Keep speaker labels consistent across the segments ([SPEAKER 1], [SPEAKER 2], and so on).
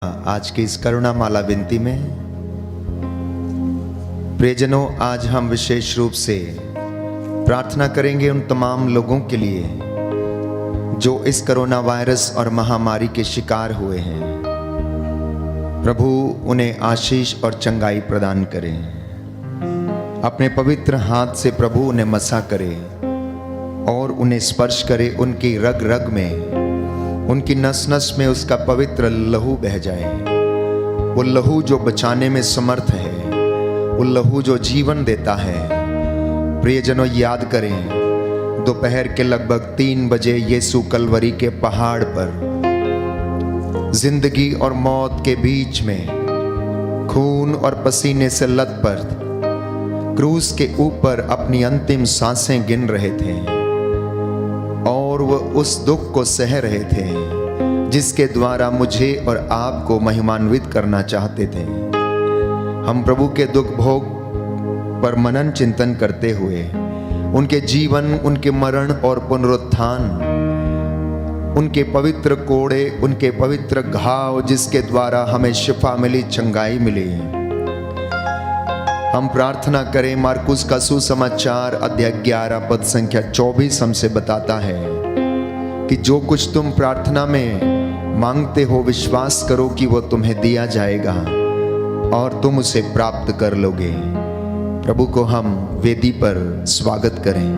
[SPEAKER 1] आज की इस करुणा माला विनती में प्रियजनों, आज हम विशेष रूप से प्रार्थना करेंगे उन तमाम लोगों के लिए जो इस कोरोना वायरस और महामारी के शिकार हुए हैं। प्रभु उन्हें आशीष और चंगाई प्रदान करें। अपने पवित्र हाथ से प्रभु उन्हें मसा करे और उन्हें स्पर्श करे। उनकी रग रग में, उनकी नस नस में उसका पवित्र लहू बह जाए। वो लहू जो बचाने में समर्थ है, वो लहू जो जीवन देता है। प्रियजनों, याद करें, दोपहर के लगभग 3 बजे यीशु कलवरी के पहाड़ पर जिंदगी और मौत के बीच में खून और पसीने से लथपथ क्रूस के ऊपर अपनी अंतिम सांसें गिन रहे थे और वो उस दुख को सह रहे थे जिसके द्वारा मुझे और आपको महिमान्वित करना चाहते थे। हम प्रभु के दुख भोग पर मनन चिंतन करते हुए उनके जीवन, उनके मरण और पुनरुत्थान, उनके पवित्र कोड़े, उनके पवित्र घाव जिसके द्वारा हमें शिफा मिली, चंगाई मिली, हम प्रार्थना करें। मार्कुस का सुसमाचार अध्याय 11 पद संख्या 24 हमसे बताता है कि जो कुछ तुम प्रार्थना में मांगते हो, विश्वास करो कि वो तुम्हें दिया जाएगा और तुम उसे प्राप्त कर लोगे। प्रभु को हम वेदी पर स्वागत करें,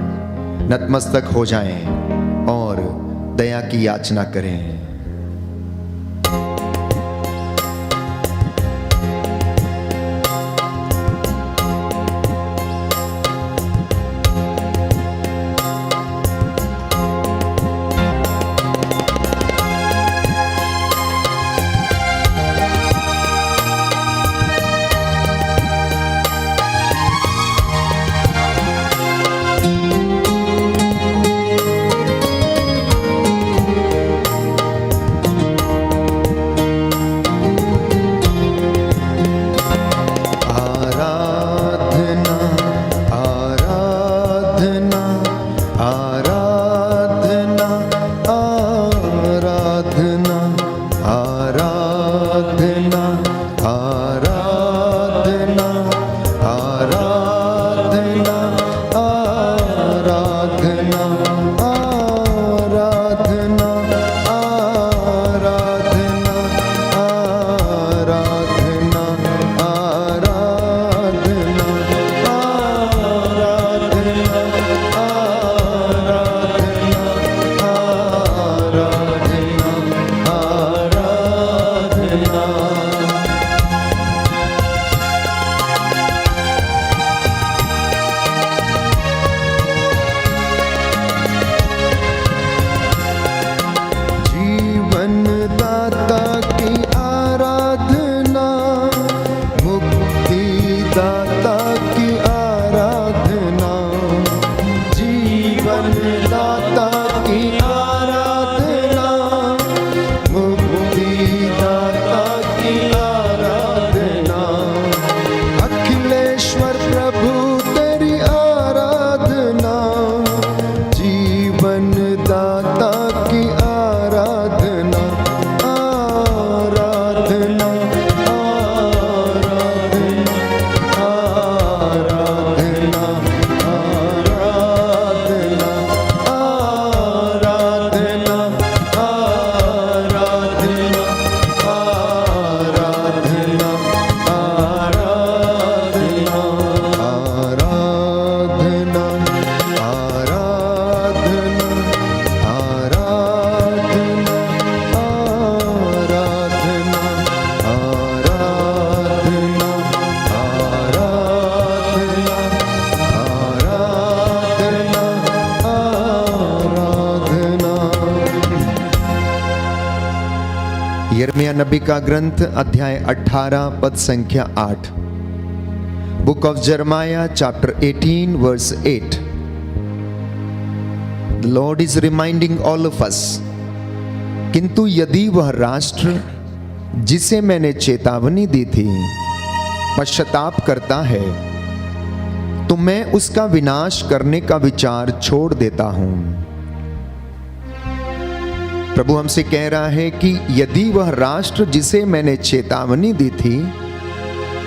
[SPEAKER 1] नतमस्तक हो जाएं और दया की याचना करें। यिर्मयाह नबी का ग्रंथ अध्याय 18 पद संख्या 8। Book of Jeremiah chapter 18 verse 8। The Lord is reminding all of us, किंतु यदि वह राष्ट्र जिसे मैंने चेतावनी दी थी पश्चाताप करता है तो मैं उसका विनाश करने का विचार छोड़ देता हूं। प्रभु हमसे कह रहा है कि यदि वह राष्ट्र जिसे मैंने चेतावनी दी थी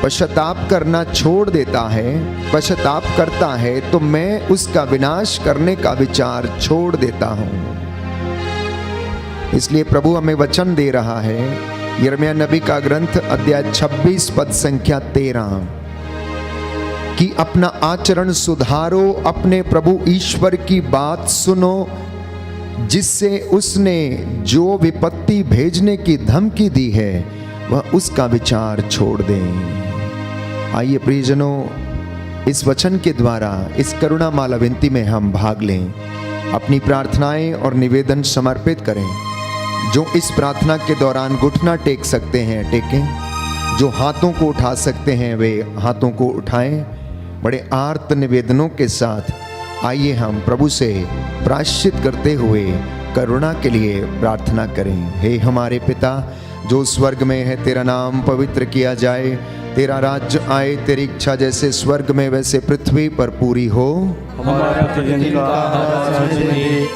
[SPEAKER 1] पश्चाताप करना छोड़ देता है, पश्चाताप करता है, तो मैं उसका विनाश करने का विचार छोड़ देता हूं। इसलिए प्रभु हमें वचन दे रहा है, यिर्मयाह नबी का ग्रंथ अध्याय 26 पद संख्या 13, कि अपना आचरण सुधारो, अपने प्रभु ईश्वर की बात सुनो, जिससे उसने जो विपत्ति भेजने की धमकी दी है वह उसका विचार छोड़ दें। आइए प्रियजनों, इस वचन के द्वारा इस करुणा माला विनती में हम भाग लें, अपनी प्रार्थनाएं और निवेदन समर्पित करें। जो इस प्रार्थना के दौरान घुटना टेक सकते हैं टेकें, जो हाथों को उठा सकते हैं वे हाथों को उठाएं। बड़े आर्त निवेदनों के साथ आइए हम प्रभु से प्रायश्चित करते हुए करुणा के लिए प्रार्थना करें। हे हमारे पिता जो स्वर्ग में है, तेरा नाम पवित्र किया जाए, तेरा राज्य आए, तेरी इच्छा जैसे स्वर्ग में वैसे पृथ्वी पर पूरी हो।
[SPEAKER 2] हमारा प्रतिदिन का आहार दे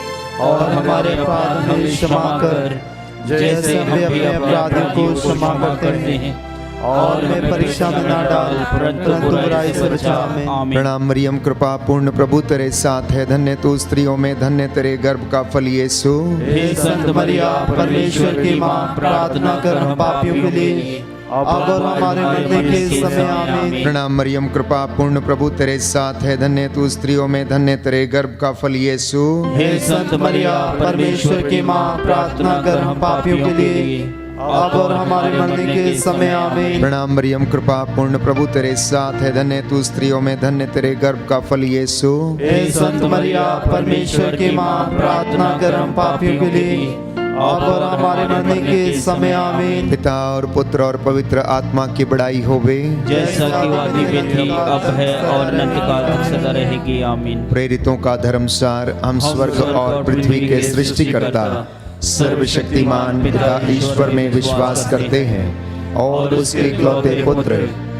[SPEAKER 2] और हमारे अपराध हमें क्षमा कर, जैसे हम भी अपराधियों को क्षमा करते हैं, और हमें परीक्षा में ना डाल, परंतु बुराई से बचा हमें।
[SPEAKER 1] प्रणाम मरियम, कृपा पूर्ण प्रभु तेरे साथ है, धन्य तू स्त्रियों में, धन्य तेरे गर्भ का फल यीशु।
[SPEAKER 2] हे संत मरिया, परमेश्वर की माँ, प्रार्थना कर हम पापियों के लिए, अब और हमारे मरने के समय आमीन।
[SPEAKER 1] प्रणाम मरियम, कृपा पूर्ण प्रभु तेरे साथ है, धन्य तू स्त्रियों में, धन्य तेरे गर्भ का फल यीशु।
[SPEAKER 2] हे संत मरिया, परमेश्वर की माँ, प्रार्थना कर हम पापियों के लिए, अब और हमारे मरने के समय आमीन।
[SPEAKER 1] प्रणाम मरियम, कृपा पूर्ण प्रभु तेरे साथ है, धन्य तू स्त्रियों में, धन्य तेरे गर्भ का फल यीशु।
[SPEAKER 2] हे संत मरिया, परमेश्वर की माँ, प्रार्थना कर हम पापियों के लिए, अब और हमारे मरने के समय आमीन।
[SPEAKER 1] पिता और पुत्र और पवित्र आत्मा की बड़ाई होवे,
[SPEAKER 3] जैसा कि आदि में थी, अब है और अनंत काल तक सदा रहेगी, आमीन।
[SPEAKER 1] प्रेरितों का धर्मसार, हम स्वर्ग और पृथ्वी के सृष्टिकर्ता सर्वशक्तिमान पिता ईश्वर में विश्वास करते हैं और उसके इकलौते पुत्र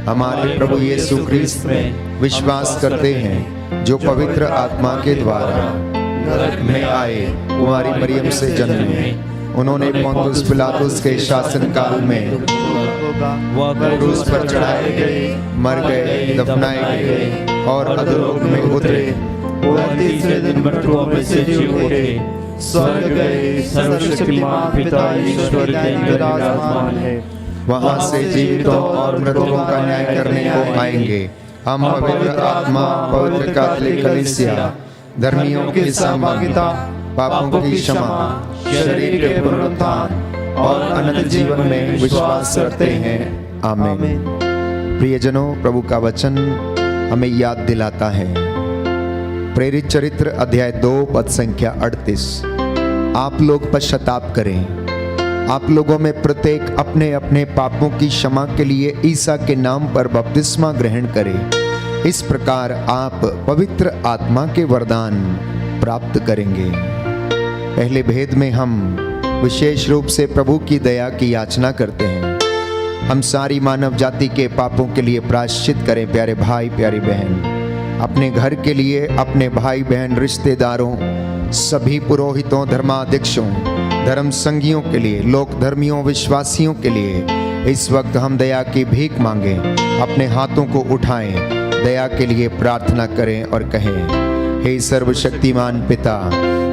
[SPEAKER 1] हमारे प्रभु यीशु क्रिस्त में विश्वास करते हैं, जो पवित्र आत्मा के द्वारा गर्भ में आए, कुंवारी मरियम से जन्मे, उन्होंने पोंतुस पिलातुस के शासन काल में क्रूस पर चढ़ाए गए, मर गए, दफनाए गए और अधोलोक में उतरे,
[SPEAKER 2] वह तीसरे दिन मृतकों में से जी उठे, स्वर्ग गए, सर्वशक्तिमान पिता ईश्वर विराजमान है,
[SPEAKER 1] वहां से जीवितों और मृतकों का न्याय करने को आएंगे। हम पवित्र आत्मा, पवित्र कैथोलिक कलीसिया, धर्मियों की सहभागिता, पापों की क्षमा, शरीर के पुनरुत्थान और अनंत जीवन में विश्वास करते हैं, आमीन। प्रियजनों, प्रभु का वचन हमें याद दिलाता है, प्रेरित चरित्र अध्याय 2 पद संख्या 38, आप लोग पश्चाताप करें, आप लोगों में प्रत्येक अपने अपने पापों की क्षमा के लिए ईसा के नाम पर बपतिस्मा ग्रहण करें, इस प्रकार आप पवित्र आत्मा के वरदान प्राप्त करेंगे। पहले भेद में हम विशेष रूप से प्रभु की दया की याचना करते हैं। हम सारी मानव जाति के पापों के लिए प्रायश्चित करें। प्यारे भाई, प्यारी बहन, अपने घर के लिए, अपने भाई बहन, रिश्तेदारों, सभी पुरोहितों, धर्माध्यक्षों, धर्म संगियों के लिए, लोक धर्मियों, विश्वासियों के लिए इस वक्त हम दया की भीख मांगें। अपने हाथों को उठाएं, दया के लिए प्रार्थना करें और कहें, हे सर्वशक्तिमान पिता,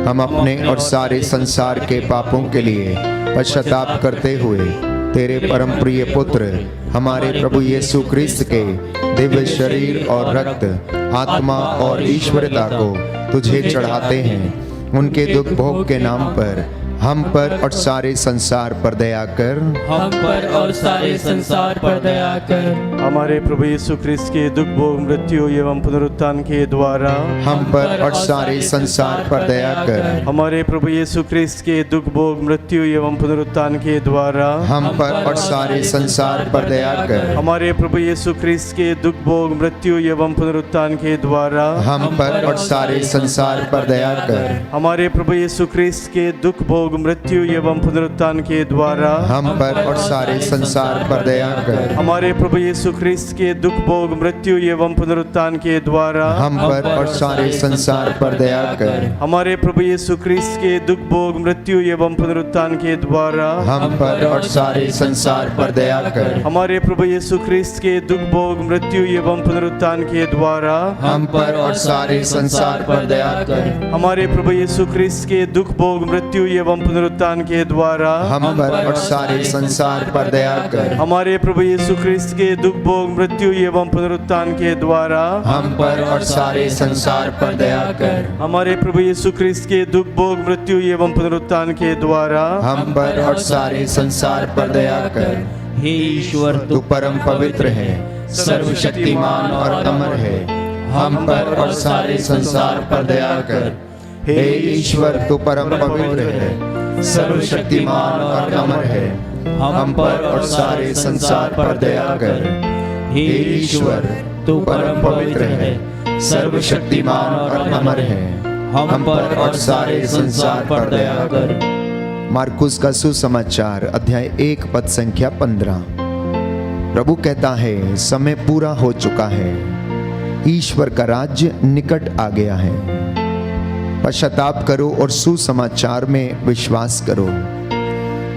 [SPEAKER 1] हम अपने और सारे संसार के पापों के लिए पश्चाताप करते हुए तेरे परम प्रिय पुत्र हमारे प्रभु यीशु क्रिस्त के दिव्य शरीर और रक्त, आत्मा और ईश्वरता को तुझे चढ़ाते हैं। उनके दुख भोग के नाम पर हम पर और सारे संसार पर दया कर,
[SPEAKER 3] हम पर और सारे संसार पर दया कर।
[SPEAKER 2] हमारे प्रभु यीशु क्रिस्त के दुख भोग, मृत्यु एवं पुनरुत्थान के द्वारा
[SPEAKER 1] हम पर और सारे संसार पर दया कर।
[SPEAKER 2] हमारे प्रभु यीशु क्रिस्त के दुख भोग, मृत्यु एवं पुनरुत्थान के द्वारा
[SPEAKER 1] हम पर और सारे संसार पर दया कर।
[SPEAKER 2] हमारे प्रभु यीशु क्रिस्त के दुख भोग, मृत्यु एवं पुनरुत्थान के द्वारा
[SPEAKER 1] हम पर और सारे संसार पर दया कर।
[SPEAKER 2] हमारे प्रभु यीशु क्रिस्त के दुख भोग, भोग मृत्यु एवं पुनरुत्थान के द्वारा
[SPEAKER 1] हम पर और सारे संसार पर दया कर।
[SPEAKER 2] हमारे प्रभु यीशु ख्रिस्त के दुख भोग मृत्यु एवं पुनरुत्थान के द्वारा
[SPEAKER 1] हम पर और सारे संसार पर दया कर।
[SPEAKER 2] हमारे प्रभु यीशु ख्रिस्त के दुख भोग मृत्यु एवं पुनरुत्थान के द्वारा
[SPEAKER 1] हम पर और सारे संसार पर दया कर।
[SPEAKER 2] हमारे प्रभु यीशु ख्रिस्त के दुख भोग मृत्यु एवं पुनरुत्थान के द्वारा
[SPEAKER 1] हम पर और सारे संसार पर दया कर।
[SPEAKER 2] हमारे प्रभु यीशु ख्रिस्त के दुख भोग मृत्यु एवं पुनरुत्थान के द्वारा
[SPEAKER 1] हम पर और सारे संसार पर दया कर।
[SPEAKER 2] हमारे प्रभु यीशु ख्रिस्त के दुख भोग मृत्यु एवं पुनरुत्थान के द्वारा
[SPEAKER 1] हम पर और सारे संसार पर दया कर।
[SPEAKER 2] हमारे प्रभु यीशु ख्रिस्त के दुख भोग मृत्यु एवं पुनरुत्थान के द्वारा
[SPEAKER 1] हम पर और सारे संसार पर दया कर।
[SPEAKER 3] हे ईश्वर,
[SPEAKER 1] तू परम पवित्र है, सर्वशक्तिमान और अमर है। हम पर और सारे संसार पर दया कर। हे ईश्वर, तू परम पवित्र है, सर्वशक्तिमान और अमर है। हम पर और सारे संसार पर दया कर।
[SPEAKER 3] हे ईश्वर, तू परम पवित्र है, सर्वशक्तिमान और अमर है। हम पर और सारे संसार पर दया कर।
[SPEAKER 1] मार्कुस का सुसमाचार अध्याय 1 पद संख्या 15। प्रभु कहता है, समय पूरा हो चुका है, ईश्वर का राज्य निकट आ गया है। पश्चाताप करो और सुसमाचार में विश्वास करो।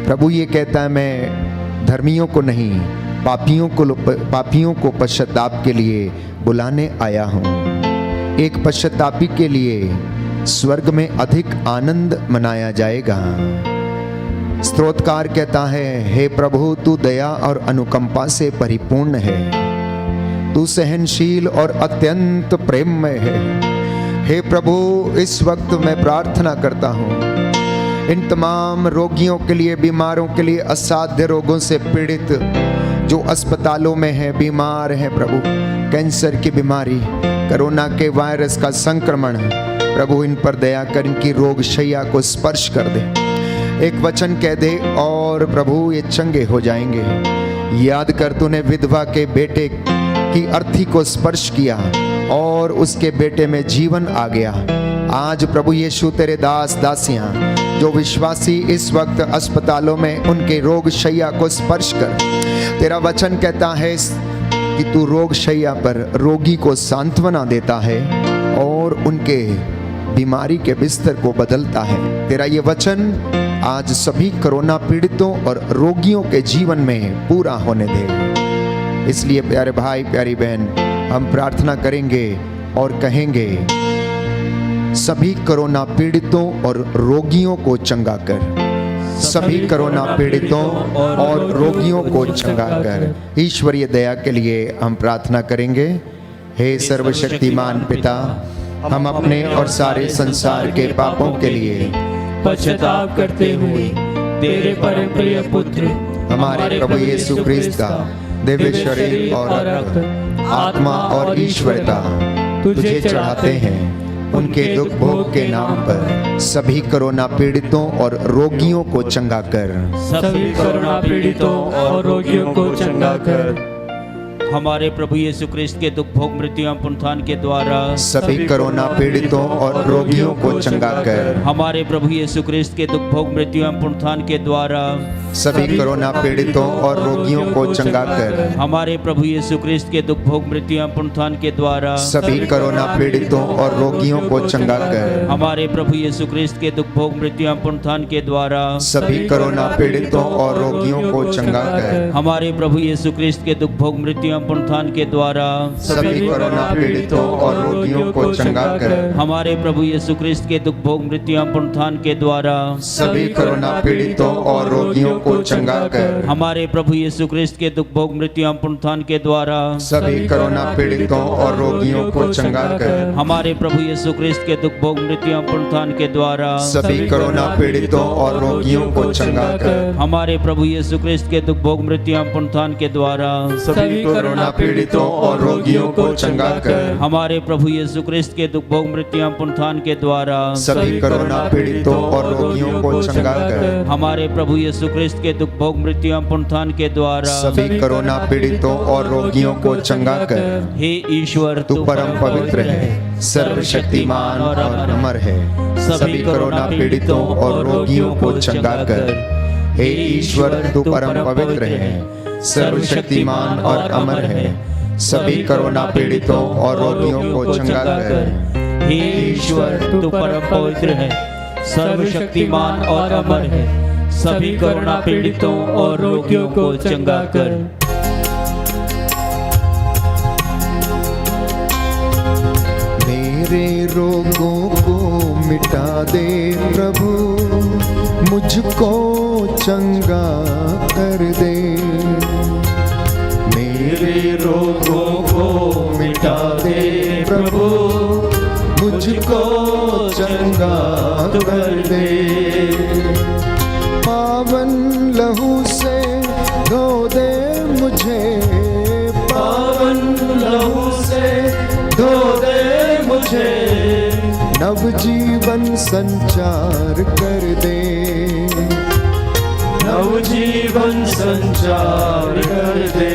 [SPEAKER 1] प्रभु ये कहता है, मैं धर्मियों को नहीं, पापियों को पश्चाताप के लिए बुलाने आया हूँ। एक पश्चातापी के लिए स्वर्ग में अधिक आनंद मनाया जाएगा। स्तोत्रकार कहता है, हे प्रभु, तू दया और अनुकंपा से परिपूर्ण है, तू सहनशील और अत्यंत प्रेममय है। हे प्रभु, इस वक्त मैं प्रार्थना करता हूँ इन तमाम रोगियों के लिए, बीमारों के लिए, असाध्य रोगों से पीड़ित जो अस्पतालों में हैं, बीमार हैं प्रभु, कैंसर की बीमारी, कोरोना के वायरस का संक्रमण, प्रभु इन पर दया कर, इनकी रोग शैया को स्पर्श कर दे। एक वचन कह दे और प्रभु ये चंगे हो जाएंगे। याद कर, तूने विधवा के बेटे की अर्थी को स्पर्श किया और उसके बेटे में जीवन आ गया। आज प्रभु यीशु, तेरे दास दासियां जो विश्वासी इस वक्त अस्पतालों में, उनके रोग शैया को स्पर्श कर। तेरा वचन कहता है कि तू रोग शैया पर रोगी को सांत्वना देता है और उनके बीमारी के बिस्तर को बदलता है। तेरा ये वचन आज सभी कोरोना पीड़ितों और रोगियों के जीवन में पूरा होने दे। इसलिए प्यारे भाई, प्यारी बहन, हम प्रार्थना करेंगे और कहेंगे, सभी कोरोना पीड़ितों और रोगियों को चंगा कर। सभी कोरोना पीड़ितों और रोगियों को चंगा कर। ईश्वरीय दया के लिए हम प्रार्थना करेंगे। हे सर्वशक्तिमान पिता, हम अपने और सारे संसार के पापों के लिए
[SPEAKER 3] पश्चाताप करते हुए तेरे परम प्रिय पुत्र
[SPEAKER 1] हमारे प्रभु यीशु ख्रिस्त का दिव्य शरीर और रक्त, आत्मा और ईश्वरता तुझे चढ़ाते हैं। उनके दुख भोग के नाम पर सभी कोरोना पीड़ितों और रोगियों को चंगा कर।
[SPEAKER 3] सभी कोरोना पीड़ितों और रोगियों को चंगा कर। हमारे प्रभु यीशु ख्रिस्त के दुख भोग मृत्यु एवं पुनरुत्थान के द्वारा
[SPEAKER 1] सभी कोरोना पीड़ितों और रोगियों को चंगा कर।
[SPEAKER 3] हमारे प्रभु यीशु ख्रिस्त के दुख भोग मृत्यु एवं पुनरुत्थान के द्वारा
[SPEAKER 1] सभी कोरोना पीड़ितों और रोगियों को चंगा कर।
[SPEAKER 3] हमारे प्रभु यीशु ख्रिस्त के दुख भोग मृत्यु एवं पुनरुत्थान के द्वारा
[SPEAKER 1] सभी कोरोना पीड़ितों और रोगियों को चंगा कर।
[SPEAKER 3] हमारे प्रभु यीशु ख्रिस्त के दुख भोग मृत्यु एवं पुनरुत्थान के द्वारा
[SPEAKER 1] सभी कोरोना पीड़ितों और रोगियों को चंगा कर।
[SPEAKER 3] हमारे प्रभु यीशु ख्रिस्त के दुख भोग मृत्यु एवं पुनरुत्थान के द्वारा
[SPEAKER 1] सभी कोरोना पीड़ितों और रोगियों को चंगा कर।
[SPEAKER 3] हमारे प्रभु यीशु ख्रिस्त के दुख भोग मृत्यु एवं पुनरुत्थान के द्वारा
[SPEAKER 1] सभी कोरोना पीड़ितों और रोगियों को चंगा कर।
[SPEAKER 3] हमारे प्रभु यीशु ख्रिस्त के दुख भोग मृत्यु एवं पुनरुत्थान के द्वारा
[SPEAKER 1] सभी कोरोना पीड़ितों और रोगियों को चंगा कर।
[SPEAKER 3] हमारे प्रभु यीशु ख्रिस्त के दुख भोग मृत्यु एवं पुनरुत्थान के द्वारा
[SPEAKER 1] सभी कोरोना पीड़ितों और रोगियों को चंगा कर।
[SPEAKER 3] हमारे प्रभु यीशु ख्रिस्त के दुख भोग मृत्यु एवं पुनरुत्थान के द्वारा
[SPEAKER 2] सभी
[SPEAKER 1] कोरोना पीड़ितों और रोगियों को चंगा कर।
[SPEAKER 3] हमारे प्रभु यीशु ख्रिस्त के दुख भोग मृत्यु एवं पुनरुत्थान के द्वारा
[SPEAKER 1] सभी कोरोना पीड़ितों और रोगियों को चंगा कर।
[SPEAKER 3] हमारे प्रभु यीशु ख्रिस्त के दुख भोग मृत्यु एवं पुनरुत्थान के द्वारा
[SPEAKER 1] सभी कोरोना पीड़ितों और रोगियों को चंगा कर।
[SPEAKER 3] हे ईश्वर,
[SPEAKER 1] तू परम पवित्र है, सर्वशक्तिमान और अमर है। सभी कोरोना पीड़ितों और रोगियों को चंगा कर। हे ईश्वर, तू परम पवित्र है, सर्वशक्तिमान और अमर है। सभी कोरोना पीड़ितों और रोगियों को चंगा कर।
[SPEAKER 3] हे ईश्वर, तू परम पवित्र है, सर्वशक्तिमान और अमर है। सभी कोरोना पीड़ितों और रोगियों को चंगा कर।
[SPEAKER 1] मेरे रोगों को मिटा दे प्रभु, मुझको चंगा कर दे। मेरे रोगों को मिटा दे प्रभु, मुझको चंगा कर दे। पावन लहू से धो दे मुझे, पावन लहू से धो दे मुझे। नवजीवन संचार कर दे, नवजीवन संचार कर दे।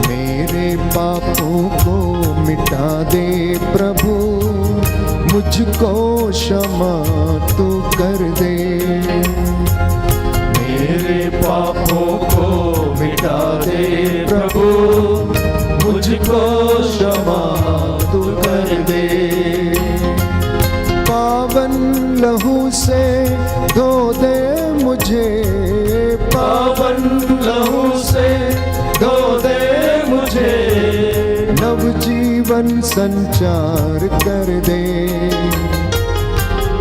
[SPEAKER 1] मेरे पापों को मिटा दे प्रभु, मुझको क्षमा तू कर दे। मेरे पापों को मिटा दे प्रभु, मुझको क्षमा तू कर दे। पावन लहू से धो दे मुझे, पावन लहू से धो दे मुझे। नवजीवन संचार कर दे,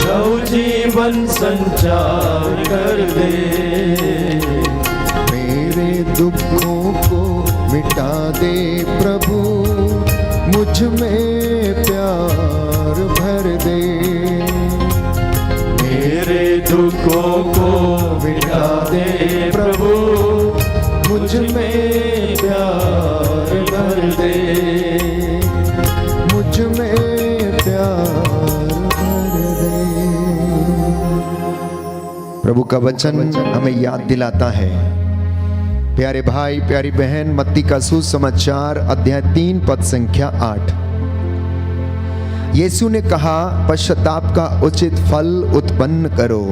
[SPEAKER 1] नवजीवन संचार कर दे। मेरे दुखों को मिटा दे प्रभु, मुझ में प्यार भर दे। मेरे दुखों को मिटा दे प्रभु, मुझ में प्यार भर दे। मुझ में प्यार भर दे। प्रभु का वचन हमें याद दिलाता है, प्यारे भाई प्यारी बहन, मत्ती का सुसमाचार अध्याय 3 पद संख्या 8। यीशु ने कहा, पश्चाताप का उचित फल उत्पन्न करो।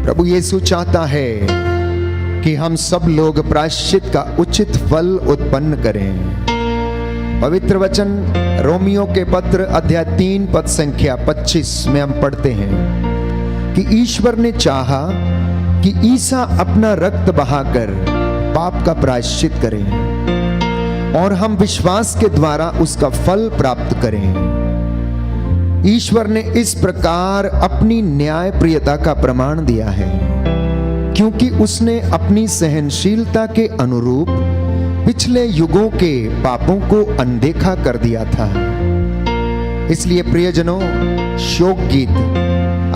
[SPEAKER 1] प्रभु यीशु चाहता है कि हम सब लोग प्रायश्चित का उचित फल उत्पन्न करें। पवित्र वचन रोमियो के पत्र अध्याय 3 पद संख्या 25 में हम पढ़ते हैं कि ईश्वर ने चाहा कि ईसा अपना रक्त बहाकर पाप का प्रायश्चित करें और हम विश्वास के द्वारा उसका फल प्राप्त करें। ईश्वर ने इस प्रकार अपनी न्यायप्रियता का प्रमाण दिया है, क्योंकि उसने अपनी सहनशीलता के अनुरूप पिछले युगों के पापों को अनदेखा कर दिया था। इसलिए प्रियजनों, शोक गीत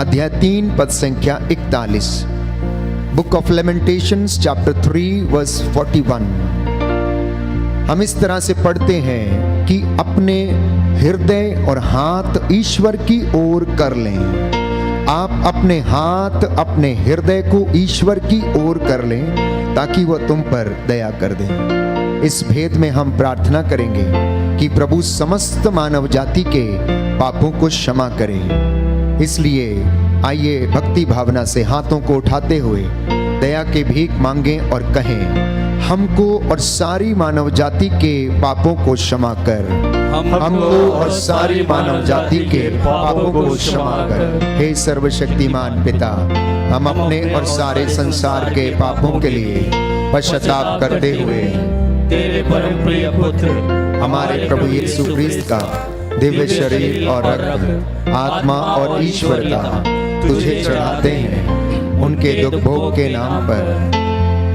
[SPEAKER 1] अध्याय 3 पद संख्या 41, बुक ऑफ लेमेंटेशंस चैप्टर 3 वर्स 41, हम इस तरह से पढ़ते हैं कि अपने हृदय और हाथ ईश्वर की ओर कर लें। आप अपने हाथ अपने हृदय को ईश्वर की ओर कर लें ताकि वह तुम पर दया कर दे। इस भेद में हम प्रार्थना करेंगे कि प्रभु समस्त मानव जाति के पापों को क्षमा करे। इसलिए आइए भक्ति भावना से हाथों को उठाते हुए दया के भीख मांगें और कहें, हमको और सारी मानव जाति के पापों को क्षमा कर। हमको और सारी मानव जाति के पापों को क्षमा कर। हे सर्वशक्तिमान पिता, हम अपने और सारे संसार के पापों के लिए पश्चाताप करते हुए
[SPEAKER 3] तेरे परम प्रिय पुत्र
[SPEAKER 1] हमारे प्रभु यीशु ख्रिस्त का दिव्य शरीर और रक्त, आत्मा और ईश्वरता तुझे चढ़ाते हैं। उनके दुख भोग के नाम पर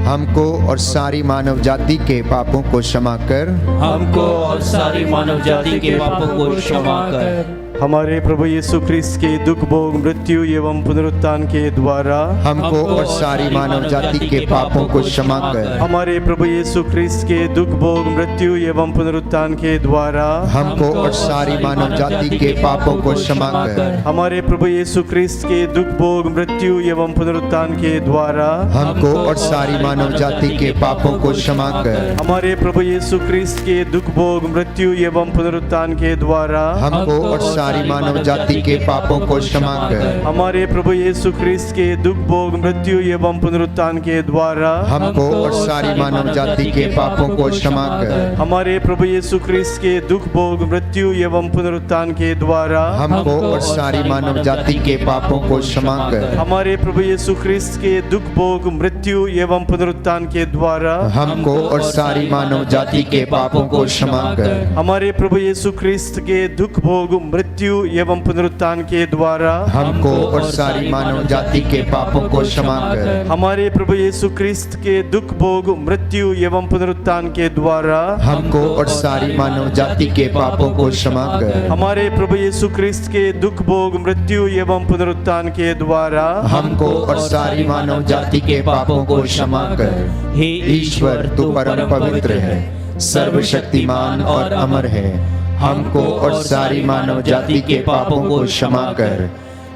[SPEAKER 1] हमको और सारी मानव जाति के पापों को क्षमा कर।
[SPEAKER 3] हमको और सारी मानव जाति के पापों को क्षमा कर।
[SPEAKER 2] हमारे प्रभु यीशु ख्रिस्त के दुख भोग मृत्यु एवं पुनरुत्थान के द्वारा
[SPEAKER 1] हमको और सारी मानव जाति के पापों को क्षमा कर।
[SPEAKER 2] हमारे प्रभु यीशु ख्रिस्त के दुख भोग मृत्यु एवं पुनरुत्थान के द्वारा
[SPEAKER 1] हमको और सारी मानव जाति के पापों को क्षमा कर।
[SPEAKER 2] हमारे प्रभु यीशु ख्रिस्त के दुख भोग मृत्यु एवं पुनरुत्थान के द्वारा
[SPEAKER 1] हमको और सारी मानव जाति के पापों को क्षमा कर।
[SPEAKER 2] हमारे प्रभु यीशु ख्रिस्त के दुख भोग मृत्यु एवं पुनरुत्थान के द्वारा
[SPEAKER 1] हमको और सारी मानव जाति के पापों को क्षमा कर।
[SPEAKER 2] हमारे प्रभु यीशु ख्रिस्त के दुख भोग मृत्यु एवं पुनरुत्थान के द्वारा
[SPEAKER 1] हमको और सारी मानव जाति के पापों को क्षमा कर।
[SPEAKER 2] हमारे प्रभु यीशु ख्रिस्त के दुख भोग मृत्यु एवं पुनरुत्थान के द्वारा
[SPEAKER 1] हमको और सारी मानव जाति के पापों को क्षमा कर।
[SPEAKER 2] हमारे प्रभु यीशु ख्रिस्त के दुख भोग मृत्यु एवं पुनरुत्थान के द्वारा
[SPEAKER 1] हमको और सारी मानव जाति के पापों को क्षमा कर।
[SPEAKER 2] हमारे प्रभु यीशु ख्रिस्त के दुख भोग मृत्यु एवं पुनरुत्थान के द्वारा
[SPEAKER 1] हमको और सारी मानव जाति के पापों को क्षमा कर।
[SPEAKER 2] हमारे प्रभु यीशु ख्रिस्त के दुख भोग मृत्यु एवं पुनरुत्थान के द्वारा
[SPEAKER 1] हमको और सारी मानव जाति के पापों को क्षमा कर।
[SPEAKER 2] हमारे प्रभु यीशु ख्रिस्त के दुख भोग मृत्यु एवं पुनरुत्थान के द्वारा
[SPEAKER 1] हमको और सारी मानव जाति के पापों को क्षमा कर।
[SPEAKER 3] हे
[SPEAKER 1] ईश्वर तू परम पवित्र है, सर्वशक्तिमान और अमर है। हमको और सारी मानव जाति के पापों को क्षमा कर।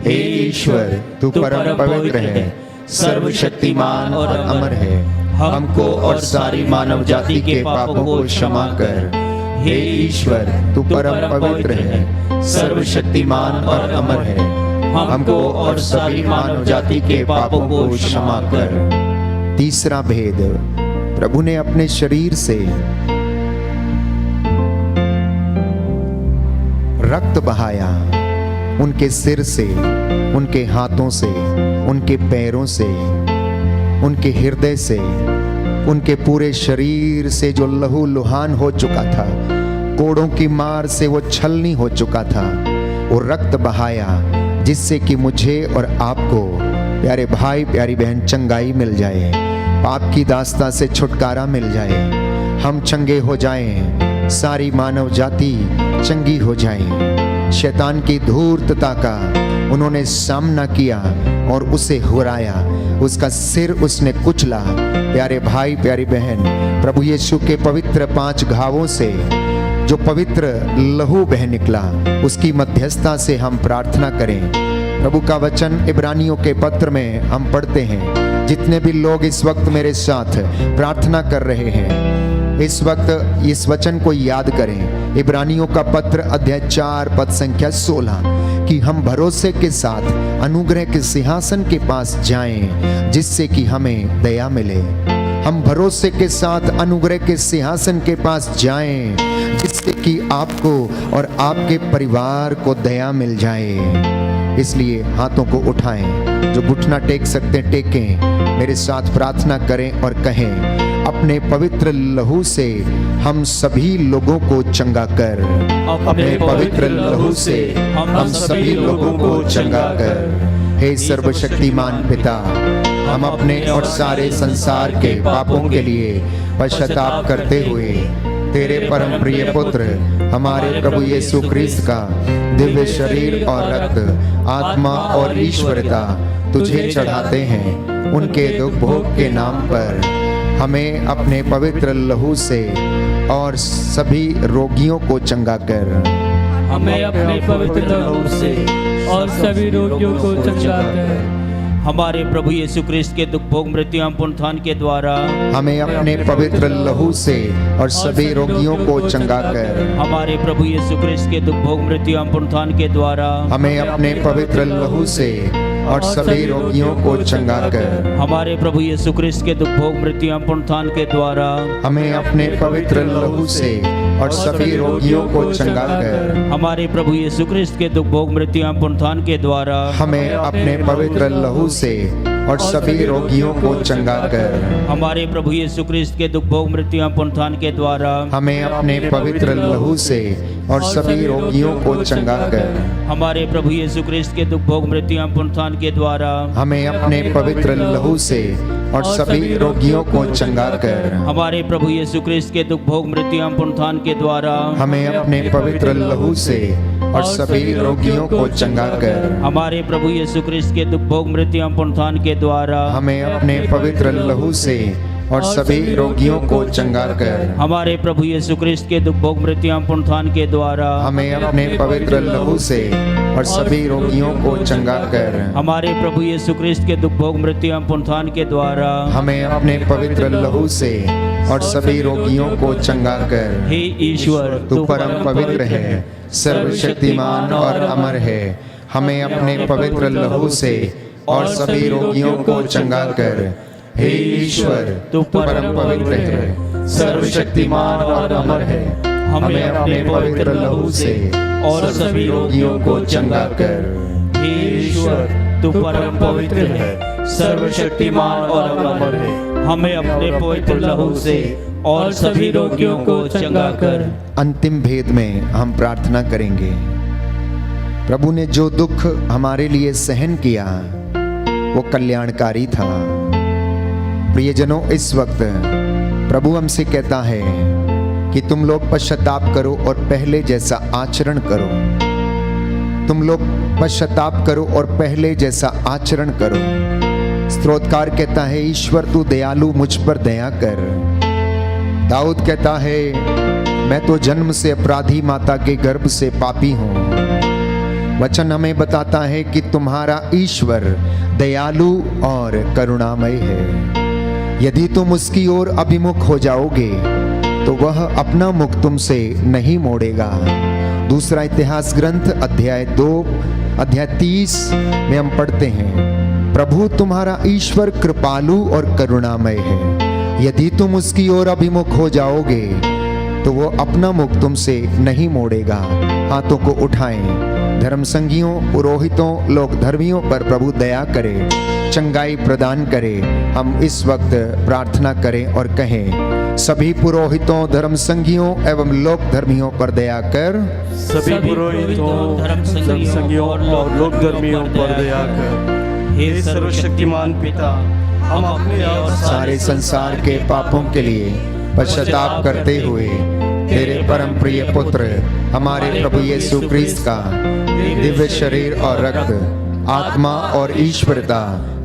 [SPEAKER 1] हे ईश्वर तू परम पवित्र है, सर्वशक्तिमान और अमर है। हमको और सारी मानव जाति के पापों को क्षमा कर। हे ईश्वर तू परम पवित्र है, सर्वशक्तिमान और अमर है। हमको और सारी मानव जाति के पापों को क्षमा कर। तीसरा भेद, प्रभु ने अपने शरीर से रक्त बहाया, उनके सिर से, उनके हाथों से, उनके पैरों से, उनके हृदय से, उनके पूरे शरीर से जो लहू लुहान हो चुका था, कोड़ों की मार से वो छलनी हो चुका था, वो रक्त बहाया जिससे कि मुझे और आपको, प्यारे भाई प्यारी बहन, चंगाई मिल जाए, पाप की दास्ता से छुटकारा मिल जाए, हम चंगे हो जाएं, सारी मानव जाति चंगी हो जाए। शैतान की धूर्तता का उन्होंने सामना किया और उसे हुराया, उसका सिर उसने कुचला। प्यारे भाई प्यारी बहन, प्रभु यीशु के पवित्र 5 घावों से जो पवित्र लहू बह निकला, उसकी मध्यस्थता से हम प्रार्थना करें। प्रभु का वचन इब्रानियों के पत्र में हम पढ़ते हैं, जितने भी लोग इस वक्त मेरे साथ प्रार्थना कर रहे हैं, इस वक्त इस वचन को याद करें। इब्रानियों का पत्र अध्याय 4 पद संख्या 16, कि हम भरोसे के साथ अनुग्रह के सिंहासन के पास जाएं, जिससे कि हमें दया मिले। हम भरोसे के साथ अनुग्रह के सिंहासन के पास जाएं, जिससे कि आपको और आपके परिवार को दया मिल जाए। इसलिए हाथों को उठाएं, जो घुटना टेक सकते टेकें, मेरे साथ प्रार्थना करें और कहें, अपने पवित्र लहू से हम सभी लोगों को चंगा कर। अपने पवित्र लहू से हम सभी लोगों को चंगा कर। हे सर्वशक्तिमान पिता, हम अपने और सारे संसार के पापों के लिए पश्चाताप करते हुए तेरे परम प्रिय पुत्र हमारे प्रभु यीशु ख्रिस्त का दिव्य शरीर और रक्त, आत्मा और ईश्वरता तुझे चढ़ाते हैं। उनके दुख भोग के नाम पर हमें अपने पवित्र लहू से और सभी रोगियों को चंगा कर।
[SPEAKER 3] हमें अपने पवित्र लहू से और सभी रोगियों को चंगा कर। हमारे प्रभु यीशु ख्रिस्त के दुख भोग मृत्यु एवं पुनरुत्थान के द्वारा
[SPEAKER 1] हमें अपने पवित्र लहू से और सभी रोगियों को चंगा कर।
[SPEAKER 3] हमारे प्रभु यीशु ख्रिस्त के दुख भोग मृत्यु एवं पुनरुत्थान के द्वारा
[SPEAKER 1] हमें अपने पवित्र लहू से और सभी रोगियों को चंगा कर।
[SPEAKER 3] हमारे प्रभु यीशु ख्रिस्त के दुख भोग मृत्यु एवं पुनरुत्थान के द्वारा
[SPEAKER 1] हमें अपने पवित्र लहू से और सभी रोगियों को चंगा कर।
[SPEAKER 3] हमारे प्रभु यीशु ख्रिस्त के दुख भोग मृत्यु एवं पुनरुत्थान के द्वारा
[SPEAKER 1] हमें अपने पवित्र लहू से और सभी रोगियों को चंगा कर।
[SPEAKER 3] हमारे प्रभु यीशु ख्रिस्त के दुख भोग मृत्यु एवं पुनरुत्थान के द्वारा
[SPEAKER 1] हमें अपने पवित्र लहू से और सभी रोगियों को चंगा कर।
[SPEAKER 3] हमारे प्रभु यीशु क्रिस्त के दुख भोग मृत्यु एवं पुनरुत्थान के द्वारा
[SPEAKER 1] हमें अपने पवित्र लहू से और सभी रोगियों को चंगा कर।
[SPEAKER 3] हमारे प्रभु यीशु क्रिस्त के दुख भोग मृत्यु एवं पुनरुत्थान के द्वारा
[SPEAKER 1] हमें अपने पवित्र लहू से और सभी रोगियों को चंगा कर।
[SPEAKER 3] हमारे प्रभु यीशु क्रिस्त के दुख भोग मृत्यु एवं पुनरुत्थान के द्वारा
[SPEAKER 1] हमें अपने पवित्र लहू से और सभी रोगियों को चंगा कर।
[SPEAKER 3] हमारे प्रभु यीशु क्रिस्त के दुख भोग मृत्यु एवं पुनरुत्थान के द्वारा
[SPEAKER 1] हमें अपने पवित्र लहू से और सभी रोगियों को चंगा कर।
[SPEAKER 3] हमारे प्रभु यीशु क्रिस्त के दुख भोग मृत्यु एवं पुनरुत्थान के द्वारा
[SPEAKER 1] हमें अपने पवित्र लहू से और सभी रोगियों को चंगा कर।
[SPEAKER 3] हे ईश्वर,
[SPEAKER 1] तू परम पवित्र है, सर्वशक्तिमान और अमर है। हमें अपने पवित्र लहू से और सभी रोगियों को चंगा कर। हे ईश्वर, तू परम पवित्र है, सर्वशक्तिमान और अमर है। हमें अपने पवित्र लहू से और सभी रोगियों को चंगा कर।
[SPEAKER 3] हे ईश्वर, तू परम पवित्र है, सर्वशक्तिमान और अमर है। हमें अपने पवित्र लहू से और सभी रोगियों को चंगा कर।
[SPEAKER 1] अंतिम भेद में हम प्रार्थना करेंगे। प्रभु ने जो दुख हमारे लिए सहन किया वो कल्याणकारी था। प्रियजनों, इस वक्त प्रभु हमसे कहता है कि तुम लोग पश्चाताप करो और पहले जैसा आचरण करो। तुम लोग पश्चाताप करो और पहले जैसा आचरण करो। स्तोत्रकार कहता है, ईश्वर तू दयालु, मुझ पर दया कर। दाऊद कहता है, मैं तो जन्म से अपराधी, माता के गर्भ से पापी हूँ। वचन हमें बताता है कि तुम्हारा ईश्वर दयालु और करुणामय है। यदि तुम उसकी ओर अभिमुख हो जाओगे तो वह अपना मुख तुमसे नहीं मोड़ेगा। दूसरा इतिहास ग्रंथ अध्याय 2 अध्याय 30 में हम पढ़ते हैं, प्रभु तुम्हारा ईश्वर कृपालु और करुणामय है। यदि तुम उसकी ओर अभिमुख हो जाओगे तो वो अपना मुख तुमसे नहीं मोड़ेगा। हाथों को उठाएं। धर्म संगियों, पुरोहितों, लोक धर्मियों पर प्रभु दया करे, चंगाई प्रदान करे। हम इस वक्त प्रार्थना करें और कहें, सभी पुरोहितों, धर्म संगियों एवं लोक धर्मियों पर दया कर।
[SPEAKER 2] सभी पुरोहितों, धर्म संगियों और लोक धर्मियों पर दया कर। हे सर्वशक्तिमान पिता, हम अपने और
[SPEAKER 1] सारे संसार के पापों के लिए पश्चाताप करते हुए तेरे परम प्रिय पुत्र हमारे प्रभु यीशु क्रिस्त का दिव्य शरीर और रक्त, आत्मा और ईश्वरता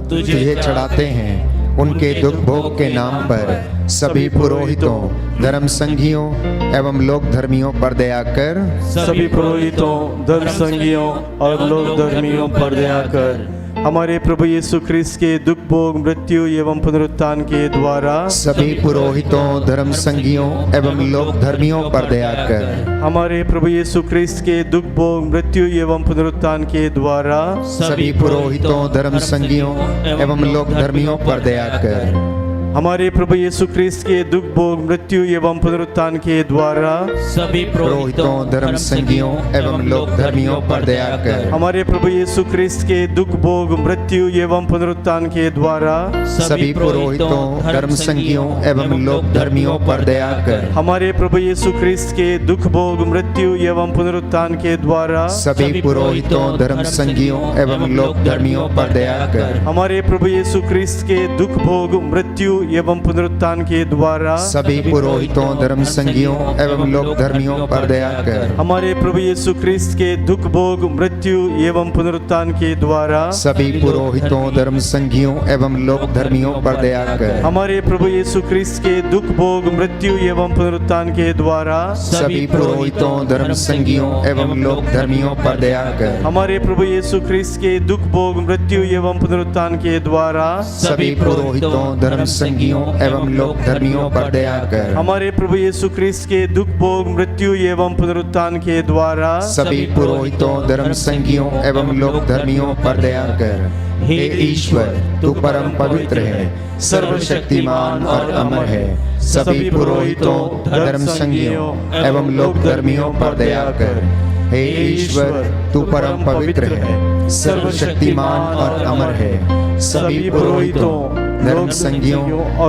[SPEAKER 1] तुझे चढ़ाते हैं। उनके दुख भोग के नाम पर सभी पुरोहितों, धर्म संघियों एवं लोक धर्मियों पर दया कर।
[SPEAKER 2] सभी पुरोहितों, धर्म संघियों और लोक धर्मियों पर दया कर। हमारे प्रभु यीशु क्रिस्त के दुख भोग मृत्यु एवं पुनरुत्थान के द्वारा
[SPEAKER 1] सभी पुरोहितों, धर्म संघियों एवं लोक धर्मियों पर दया कर।
[SPEAKER 2] हमारे प्रभु यीशु क्रिस्त के दुख भोग मृत्यु एवं पुनरुत्थान के द्वारा
[SPEAKER 1] सभी पुरोहितों, धर्म संघियों एवं लोक धर्मियों पर दया कर।
[SPEAKER 2] हमारे प्रभु यीशु क्रिस्त के दुख भोग मृत्यु एवं पुनरुत्थान के द्वारा
[SPEAKER 3] सभी
[SPEAKER 1] पुरोहितों, धर्म संघियों एवं लोक धर्मियों पर दया कर।
[SPEAKER 2] हमारे प्रभु यीशु क्रिस्त के दुख भोग मृत्यु एवं पुनरुत्थान के द्वारा
[SPEAKER 1] सभी पुरोहितों, धर्म संघियों एवं लोक धर्मियों पर दया कर।
[SPEAKER 2] हमारे प्रभु यीशु क्रिस्त के दुख भोग मृत्यु एवं पुनरुत्थान के द्वारा
[SPEAKER 1] सभी पुरोहितों, धर्म संघियों एवं लोक धर्मियों पर दया कर।
[SPEAKER 2] हमारे प्रभु यीशु क्रिस्त के दुख भोग मृत्यु एवं पुनरुत्थान के द्वारा
[SPEAKER 1] सभी पुरोहितों, धर्म संघियों एवं लोक धर्मियों पर दया कर।
[SPEAKER 2] हमारे प्रभु यीशु क्रिस्त के दुख भोग मृत्यु एवं पुनरुत्थान के द्वारा
[SPEAKER 1] सभी पुरोहितों, धर्म संघियों एवं लोक धर्मियों पर दया कर।
[SPEAKER 2] हमारे प्रभु यीशु क्रिस्त के दुख भोग मृत्यु एवं पुनरुत्थान के द्वारा
[SPEAKER 1] सभी पुरोहितों, धर्म संघियों एवं लोक धर्मियों पर दया कर।
[SPEAKER 2] हमारे प्रभु यीशु क्रिस्त के दुख भोग मृत्यु एवं पुनरुत्थान के द्वारा
[SPEAKER 1] सभी पुरोहितों, धर्म संघियों एवं लोक धर्मियों पर दया कर।
[SPEAKER 2] हमारे प्रभु यीशु क्रिस्त के दुख भोग मृत्यु एवं पुनरुत्थान के द्वारा
[SPEAKER 1] सभी पुरोहितों, धर्म संघियों एवं लोक धर्मियों पर दया कर। हे ईश्वर, तू परम पवित्र है, सर्वशक्तिमान और अमर है। सभी पुरोहितों, धर्म संघियों एवं लोक धर्मियों पर दया कर। हे ईश्वर, तू परम पवित्र है, सर्वशक्तिमान और अमर है। सभी पुरोहितों, धर्म संगियों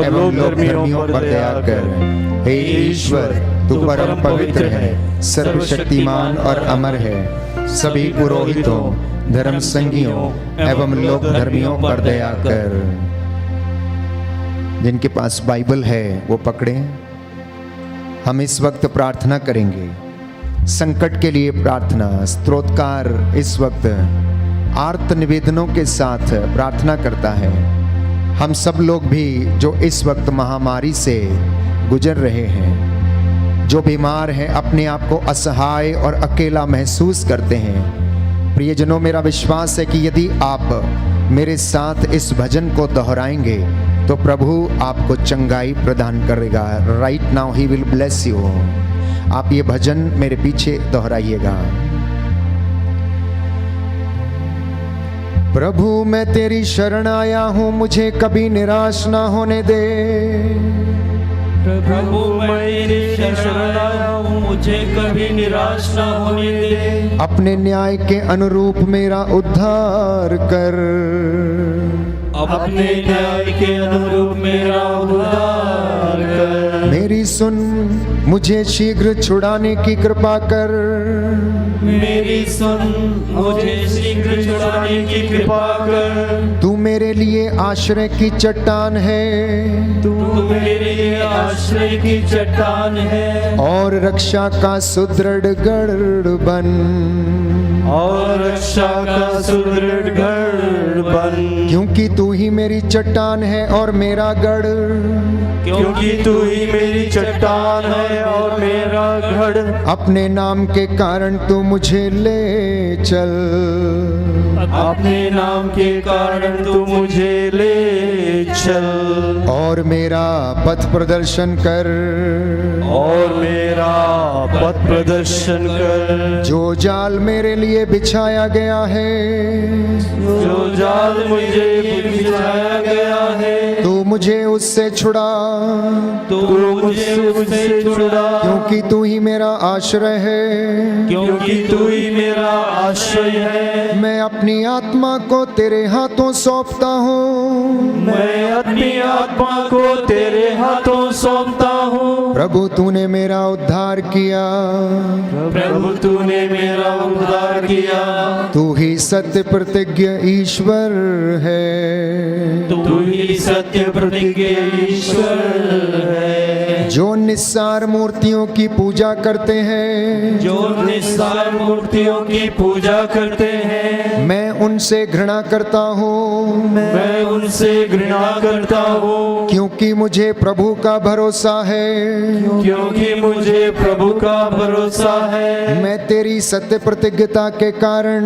[SPEAKER 1] एवं लोक धर्मियों पर दया कर। हे ईश्वर, तू परम पवित्र है, सर्वशक्तिमान और अमर है। सभी पुरोहितों, धर्म संगियों एवं लोक धर्मियों पर दया कर। जिनके पास बाइबल है वो पकड़ें। हम इस वक्त प्रार्थना करेंगे, संकट के लिए प्रार्थना। स्तोत्रकार इस वक्त आर्त निवेदनों के साथ प्रार्थना करता है। हम सब लोग भी जो इस वक्त महामारी से गुजर रहे हैं, जो बीमार हैं, अपने आप को असहाय और अकेला महसूस करते हैं। प्रियजनों, मेरा विश्वास है कि यदि आप मेरे साथ इस भजन को दोहराएंगे तो प्रभु आपको चंगाई प्रदान करेगा। Right now he will bless you. आप ये भजन मेरे पीछे दोहराइएगा। प्रभु मैं तेरी शरण आया हूँ, मुझे कभी निराश ना होने दे।
[SPEAKER 3] प्रभु मैं तेरी शरण आया हूँ, मुझे कभी निराश ना होने दे।
[SPEAKER 1] अपने न्याय के अनुरूप मेरा उद्धार कर।
[SPEAKER 3] अपने न्याय के अनुरूप मेरा उद्धार कर।
[SPEAKER 1] मेरी सुन, मुझे शीघ्र छुड़ाने की कृपा कर।
[SPEAKER 3] मेरी सुन, मुझे शीघ्र छुड़ाने की कृपा कर।
[SPEAKER 1] तू मेरे लिए आश्रय की चट्टान है।
[SPEAKER 3] तू मेरे लिए आश्रय की चट्टान है।
[SPEAKER 1] और रक्षा का सुदृढ़ गढ़ बन।
[SPEAKER 2] और रक्षा का सुदृढ़ गढ़ बन।
[SPEAKER 1] क्योंकि तू ही मेरी चट्टान है और मेरा गढ़।
[SPEAKER 2] क्योंकि तू ही मेरी चट्टान है और मेरा गढ़।
[SPEAKER 1] अपने नाम के कारण तू मुझे ले चल।
[SPEAKER 2] अपने नाम के कारण तू मुझे ले चल।
[SPEAKER 1] और मेरा पथ प्रदर्शन कर।
[SPEAKER 2] और मेरा पथ प्रदर्शन कर।
[SPEAKER 1] जो जाल मेरे लिए बिछाया गया है।
[SPEAKER 2] जो जाल मुझे बिछाया गया है।
[SPEAKER 1] तू मुझे उससे छुड़ा।
[SPEAKER 2] तू मुझे उससे छुड़ा।
[SPEAKER 1] क्योंकि तू ही मेरा आश्रय है।
[SPEAKER 2] क्योंकि तू ही मेरा आश्रय है।
[SPEAKER 1] मैं अपनी आत्मा को तेरे हाथों सौंपता हूँ।
[SPEAKER 2] मैं अपनी आत्मा को तेरे हाथों सौंपता हूँ।
[SPEAKER 1] प्रभु तूने मेरा उद्धार किया।
[SPEAKER 2] प्रभु तूने मेरा उद्धार किया।
[SPEAKER 1] तू ही सत्य प्रतिज्ञ ईश्वर है।
[SPEAKER 2] तू ही सत्य प्रतिज्ञ ईश्वर है।
[SPEAKER 1] जो निस्सार मूर्तियों की पूजा करते हैं।
[SPEAKER 2] जो निस्सार मूर्तियों की पूजा करते हैं।
[SPEAKER 1] मैं उनसे घृणा करता हूँ।
[SPEAKER 2] मैं उनसे घृणा करता हूँ।
[SPEAKER 1] क्योंकि मुझे प्रभु का भरोसा है।
[SPEAKER 2] क्योंकि मुझे प्रभु का भरोसा है।
[SPEAKER 1] मैं तेरी सत्य प्रतिज्ञता के कारण।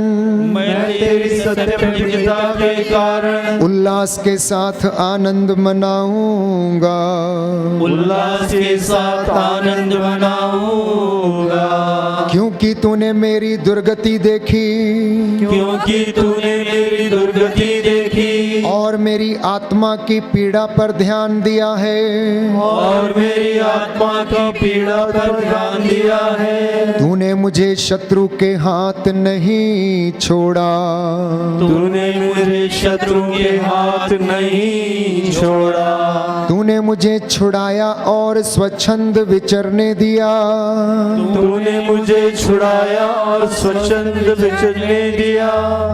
[SPEAKER 2] मैं तेरी सत्य प्रतिज्ञता के कारण
[SPEAKER 1] उल्लास के साथ आनंद मनाऊंगा।
[SPEAKER 2] उल्लास के साथ आनंद मनाऊंगा।
[SPEAKER 1] क्योंकि तूने मेरी दुर्गति देखी।
[SPEAKER 2] क्योंकि तूने मेरी दुर्गति देखी।
[SPEAKER 1] और मेरी आत्मा की पीड़ा पर ध्यान दिया है।
[SPEAKER 2] और मेरी आत्मा की पीड़ा पर ध्यान दिया है।
[SPEAKER 1] तूने मुझे शत्रु के हाथ नहीं छोड़ा।
[SPEAKER 2] तूने मेरे शत्रु के हाथ नहीं छोड़ा।
[SPEAKER 1] तूने मुझे छुड़ाया और स्वच्छंद विचरने दिया।
[SPEAKER 2] तूने मुझे छुड़ाया और स्वच्छंद विचरने दिया।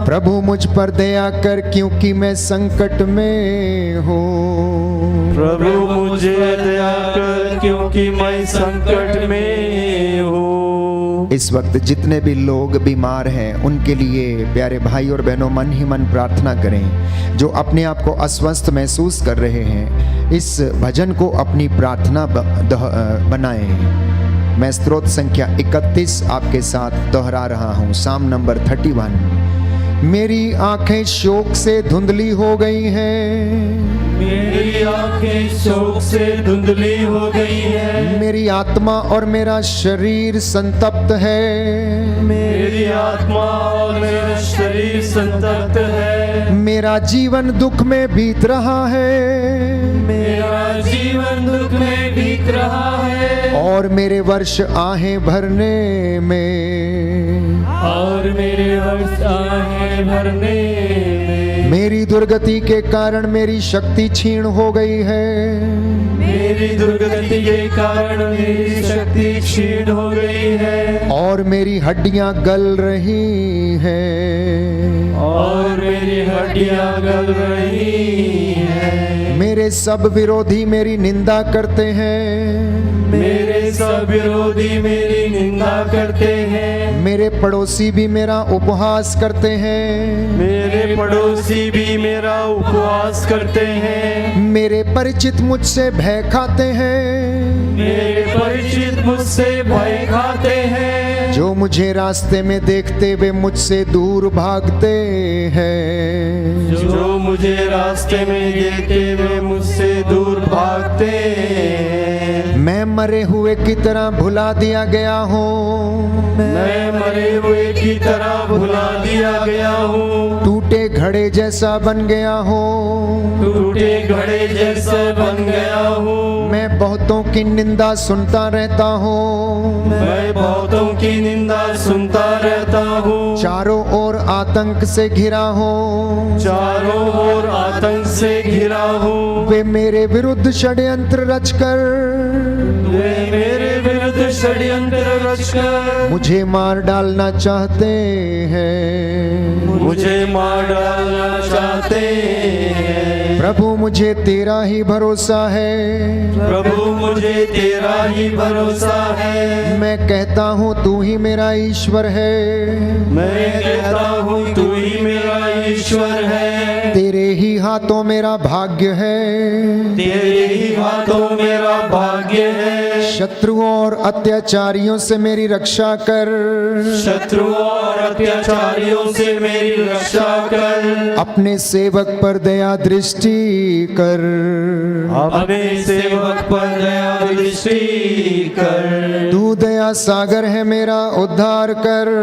[SPEAKER 1] प्रभु मुझ पर दया कर, क्योंकि मैं संकट में हूँ।
[SPEAKER 2] प्रभु मुझे दया कर, क्योंकि मैं संकट में हूँ।
[SPEAKER 1] इस वक्त जितने भी लोग बीमार हैं उनके लिए प्यारे भाई और बहनों मन ही मन प्रार्थना करें। जो अपने आप को अस्वस्थ महसूस कर रहे हैं, इस भजन को अपनी प्रार्थना बनाएं। मैं स्तोत्र संख्या 31 आपके साथ दोहरा रहा हूँ। साम नंबर 31। मेरी आंखें शोक से धुंधली हो गई हैं।
[SPEAKER 2] मेरी आंखें शोक से धुंधली हो गई है।
[SPEAKER 1] मेरी आत्मा और मेरा शरीर संतप्त है।
[SPEAKER 2] मेरी आत्मा और मेरा शरीर संतप्त है।
[SPEAKER 1] मेरा जीवन दुख में बीत रहा है।
[SPEAKER 2] मेरा जीवन दुख में बीत रहा है।
[SPEAKER 1] और मेरे वर्ष आहें भरने में।
[SPEAKER 2] और मेरे वर्ष आहें भरने में।
[SPEAKER 1] मेरी दुर्गति के कारण मेरी शक्ति क्षीण हो गई है।
[SPEAKER 2] मेरी दुर्गति के कारण मेरी शक्ति क्षीण हो गई है
[SPEAKER 1] और मेरी हड्डियां गल रही हैं।
[SPEAKER 2] और मेरी हड्डियां गल रही हैं।
[SPEAKER 1] मेरे सब विरोधी मेरी निंदा करते हैं।
[SPEAKER 2] मेरे सब विरोधी मेरी निंदा करते हैं।
[SPEAKER 1] मेरे पड़ोसी भी मेरा उपहास करते हैं।
[SPEAKER 2] मेरे पड़ोसी भी मेरा उपवास करते हैं।
[SPEAKER 1] मेरे परिचित मुझसे भय खाते हैं।
[SPEAKER 2] मेरे परिचित मुझसे भय खाते हैं।
[SPEAKER 1] जो मुझे रास्ते में देखते वे मुझसे दूर भागते हैं।
[SPEAKER 2] जो मुझे रास्ते में देखते वे मुझसे दूर भागते हैं।
[SPEAKER 1] मैं मरे हुए की तरह भुला दिया गया हूँ।
[SPEAKER 2] मैं मरे हुए की तरह भुला दिया गया हूँ।
[SPEAKER 1] टूटे घड़े जैसा बन गया हूँ।
[SPEAKER 2] टूटे घड़े जैसा बन गया हूँ।
[SPEAKER 1] मैं बहुतों की निंदा सुनता रहता हूँ।
[SPEAKER 2] मैं बहुतों की निंदा सुनता रहता हूँ।
[SPEAKER 1] चारों ओर आतंक से घिरा हूँ।
[SPEAKER 2] चारों ओर आतंक से घिरा हूँ।
[SPEAKER 1] वे मेरे विरुद्ध षड्यंत्र रचकर
[SPEAKER 2] वे मेरे विरुद्ध षड्यंत्र रचकर
[SPEAKER 1] मुझे मार डालना चाहते हैं।
[SPEAKER 2] मुझे मार डालना चाहते हैं।
[SPEAKER 1] प्रभु मुझे तेरा ही भरोसा है।
[SPEAKER 2] प्रभु मुझे तेरा ही भरोसा है।
[SPEAKER 1] मैं कहता हूँ तू ही मेरा ईश्वर है।
[SPEAKER 2] मैं कहता हूँ तू ही मेरा ईश्वर है।
[SPEAKER 1] तेरे ही हाथों मेरा भाग्य है।
[SPEAKER 2] तेरे ही हाथों मेरा भाग्य है।
[SPEAKER 1] शत्रुओं और अत्याचारियों से मेरी रक्षा कर।
[SPEAKER 2] शत्रुओं और अत्याचारियों से मेरी रक्षा कर।
[SPEAKER 1] अपने सेवक पर दया दृष्टि कर।
[SPEAKER 2] अपने सेवक पर दया दृष्टि कर।
[SPEAKER 1] तू दया सागर है मेरा उद्धार कर।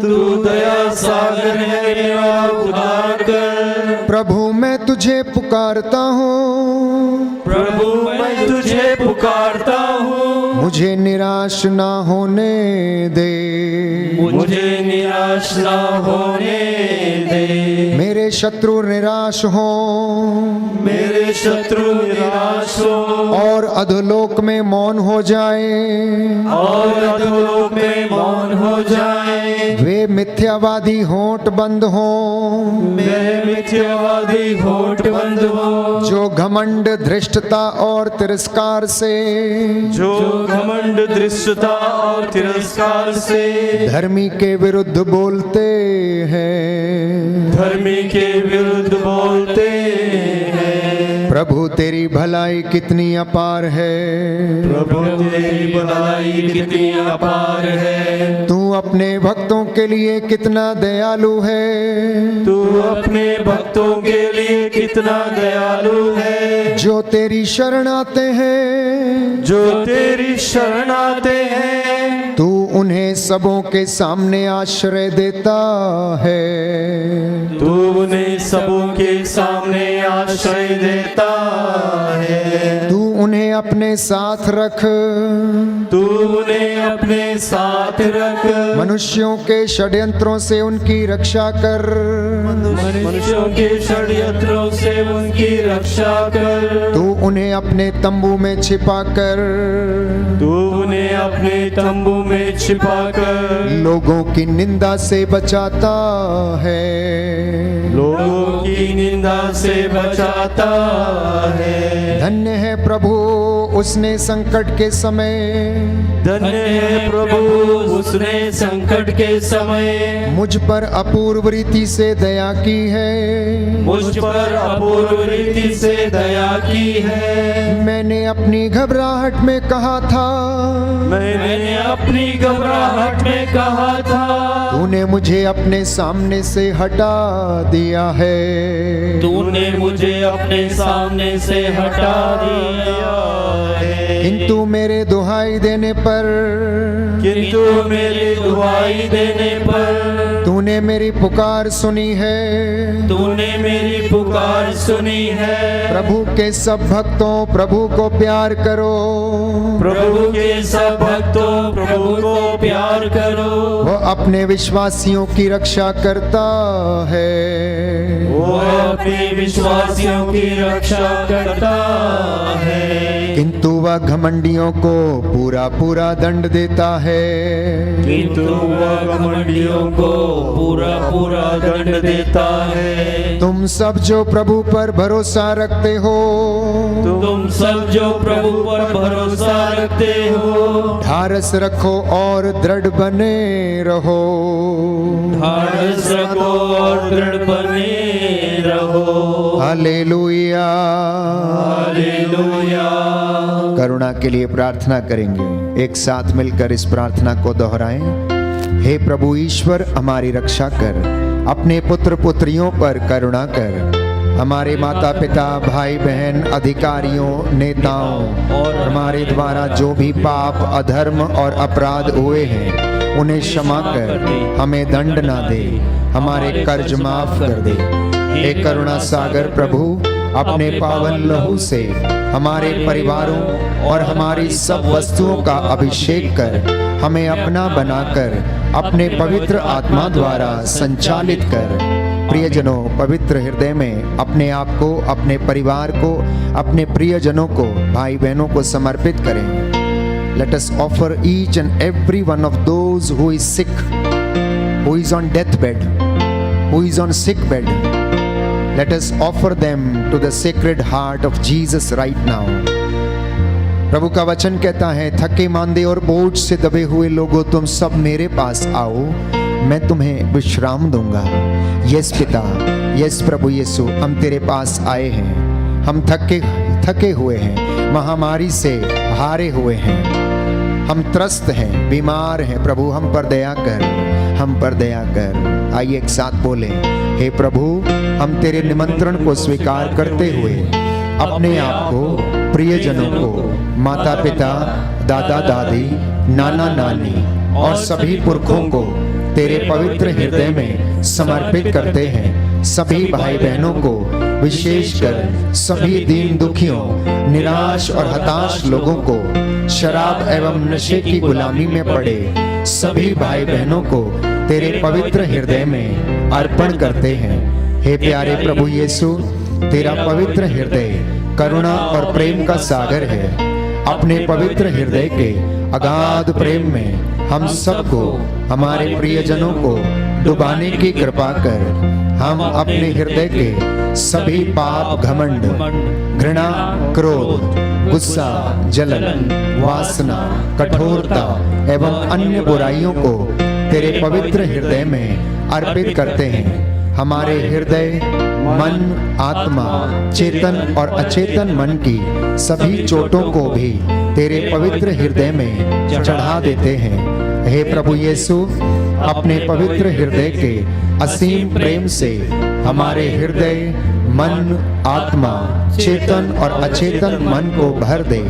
[SPEAKER 2] तू दया सागर है मेरा उद्धार कर।
[SPEAKER 1] प्रभु मैं तुझे पुकारता हूँ।
[SPEAKER 2] प्रभु मैं तुझे पुकारता हूँ।
[SPEAKER 1] मुझे निराश ना होने दे।
[SPEAKER 2] मुझे निराश ना होने दे।
[SPEAKER 1] मेरे शत्रु निराश हों।
[SPEAKER 2] मेरे शत्रु निराश हो
[SPEAKER 1] और अधोलोक में मौन हो जाए।
[SPEAKER 2] और अधोलोक में मौन हो जाए।
[SPEAKER 1] वे मिथ्यावादी होंठ बंद हों।
[SPEAKER 2] मैं मिथ्यावादी होठ बंद हो।
[SPEAKER 1] जो घमंड धृष्टता और तिरस्कार से
[SPEAKER 2] जो घमंड दृष्टता और तिरस्कार से
[SPEAKER 1] धर्मी के विरुद्ध बोलते हैं।
[SPEAKER 2] धर्मी के विरुद्ध बोलते हैं।
[SPEAKER 1] प्रभु तेरी भलाई कितनी अपार है।
[SPEAKER 2] प्रभु तेरी भलाई कितनी अपार है।
[SPEAKER 1] तू अपने भक्तों के लिए कितना दयालु है।
[SPEAKER 2] तू अपने भक्तों के लिए कितना दयालु है।
[SPEAKER 1] जो तेरी शरण आते हैं।
[SPEAKER 2] जो तेरी शरण आते हैं।
[SPEAKER 1] तू उन्हें सबों के सामने आश्रय देता है।
[SPEAKER 2] तू उन्हें सबों के सामने आश्रय देता है।
[SPEAKER 1] तू उन्हें अपने साथ रख।
[SPEAKER 2] तू उन्हें अपने साथ रख।
[SPEAKER 1] मनुष्यों के षड्यंत्रों से उनकी रक्षा कर।
[SPEAKER 2] मनुष्यों के षड्यंत्रों से उनकी रक्षा कर।
[SPEAKER 1] तू उन्हें अपने तंबू में छिपा कर।
[SPEAKER 2] तू उन्हें अपने तंबू में छिपा कर
[SPEAKER 1] लोगों की निंदा से बचाता है।
[SPEAKER 2] लोगों की निंदा से बचाता है।
[SPEAKER 1] धन्य है प्रभु उसने संकट के समय।
[SPEAKER 2] धन्य है प्रभु उसने संकट के समय
[SPEAKER 1] मुझ पर अपूर्व रीति से दया की है।
[SPEAKER 2] मुझ पर अपूर्व रीति से दया की है।
[SPEAKER 1] मैंने अपनी घबराहट में कहा था।
[SPEAKER 2] मैंने अपनी घबराहट में कहा था।
[SPEAKER 1] तूने मुझे अपने सामने से हटा दिया है।
[SPEAKER 2] तूने मुझे अपने सामने से हटा दिया है।
[SPEAKER 1] किंतु मेरे दुहाई देने पर
[SPEAKER 2] किंतु मेरी दुहाई देने पर
[SPEAKER 1] तूने मेरी पुकार सुनी है।
[SPEAKER 3] तूने मेरी पुकार सुनी है।
[SPEAKER 1] प्रभु के सब भक्तों प्रभु को प्यार करो।
[SPEAKER 3] प्रभु के सब भक्तों प्रभु को प्यार करो।
[SPEAKER 1] वो अपने विश्वासियों की रक्षा करता है।
[SPEAKER 3] वो अपने विश्वासियों की रक्षा करता है।
[SPEAKER 1] किंतु वह घमंडियों को पूरा पूरा दंड देता है।
[SPEAKER 3] किंतु वह घमंडियों को पूरा पूरा दंड देता है।
[SPEAKER 1] तुम सब जो प्रभु पर भरोसा रखते हो,
[SPEAKER 3] तुम सब जो प्रभु पर भरोसा रखते हो,
[SPEAKER 1] ढारस रखो और दृढ़ बने रहो।
[SPEAKER 3] ढाढ़स रखो और दृढ़ बने रहो।
[SPEAKER 1] हालेलुया।
[SPEAKER 3] हालेलुया।
[SPEAKER 1] करुणा के लिए प्रार्थना करेंगे। एक साथ मिलकर इस प्रार्थना को दोहराएं। हे प्रभु ईश्वर, हमारी रक्षा कर। अपने पुत्र पुत्रियों पर करुणा कर। हमारे माता पिता, भाई बहन, अधिकारियों, नेताओं और हमारे द्वारा जो भी पाप, अधर्म और अपराध हुए हैं, उन्हें क्षमा कर हमें दंड ना दे, हमारे कर्ज माफ कर दे। हे करुणा सागर प्रभु, अपने पावन लहू से हमारे परिवारों और हमारी सब वस्तुओं का अभिषेक कर हमें अपना बनाकर अपने पवित्र आत्मा द्वारा संचालित कर। प्रियजनों, पवित्र हृदय में अपने आप को, अपने परिवार को, अपने प्रियजनों को, भाई बहनों को समर्पित करें। Let us offer each and every one of those who is sick, who is on deathbed, who is on sick bed. Let us offer them to the sacred heart of Jesus right now. प्रभु का वचन कहता है, थके मांदे और बोझ से दबे हुए लोगों, तुम सब मेरे पास आओ, मैं तुम्हें विश्राम दूंगा। यस पिता, यस प्रभु यीशु, हम तेरे पास आए हैं। हम थके हुए हैं, महामारी से हारे हुए हैं, हम त्रस्त हैं, बीमार हैं। प्रभु हम पर दया कर, हम पर दया कर। आइए एक साथ बोले, हे प्रभु, हम तेरे निमंत्रण को स्वीकार करते हुए अपने आप को, प्रियजनों को, माता पिता, दादा दादी, नाना नानी और सभी पुरखों को तेरे पवित्र हृदय में समर्पित करते हैं। सभी भाई बहनों को, विशेषकर सभी दीन दुखियों, निराश और हताश लोगों को, शराब एवं नशे की गुलामी में पड़े सभी भाई बहनों को तेरे पवित्र हृदय में अर्पण करते हैं। हे प्यारे प्रभु यीशु, तेरा पवित्र हृदय करुणा और प्रेम का सागर है। अपने पवित्र हृदय के अगाध प्रेम में हम सबको, हमारे प्रियजनों को डुबाने की कृपा कर। हम अपने हृदय के सभी पाप, घमंड, घृणा, क्रोध, गुस्सा, जलन, वासना, कठोरता एवं अन्य बुराइयों को तेरे पवित्र हृदय में अर्पित करते हैं। हमारे हृदय, मन, आत्मा, चेतन और अचेतन मन की सभी चोटों को भी तेरे पवित्र हृदय में चढ़ा देते हैं। हे प्रभु यीशु, अपने पवित्र हृदय के असीम प्रेम से हमारे हृदय, मन, आत्मा, चेतन और अचेतन मन को भर दे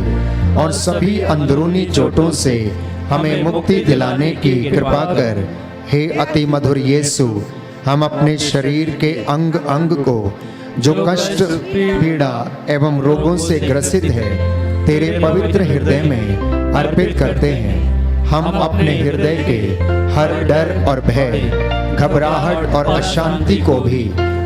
[SPEAKER 1] और सभी अंदरूनी चोटों से हमें मुक्ति दिलाने की कृपा कर। हे अति मधुर यीशु, हम अपने शरीर के अंग अंग को जो कष्ट, पीड़ा एवं रोगों से ग्रसित है, तेरे पवित्र हृदय में अर्पित करते हैं। हम अपने हृदय के हर डर और भय, घबराहट और अशांति को भी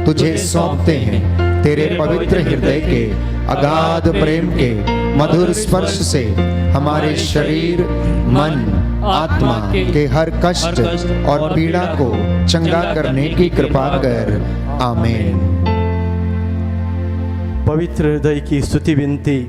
[SPEAKER 1] तुझे सौंपते हैं। तेरे पवित्र हृदय के अगाध प्रेम के मधुर स्पर्श से हमारे शरीर, मन, आत्मा के हर कष्ट और पीड़ा को चंगा करने की कृपा कर। आमीन।
[SPEAKER 2] पवित्र हृदय की स्तुति विनती।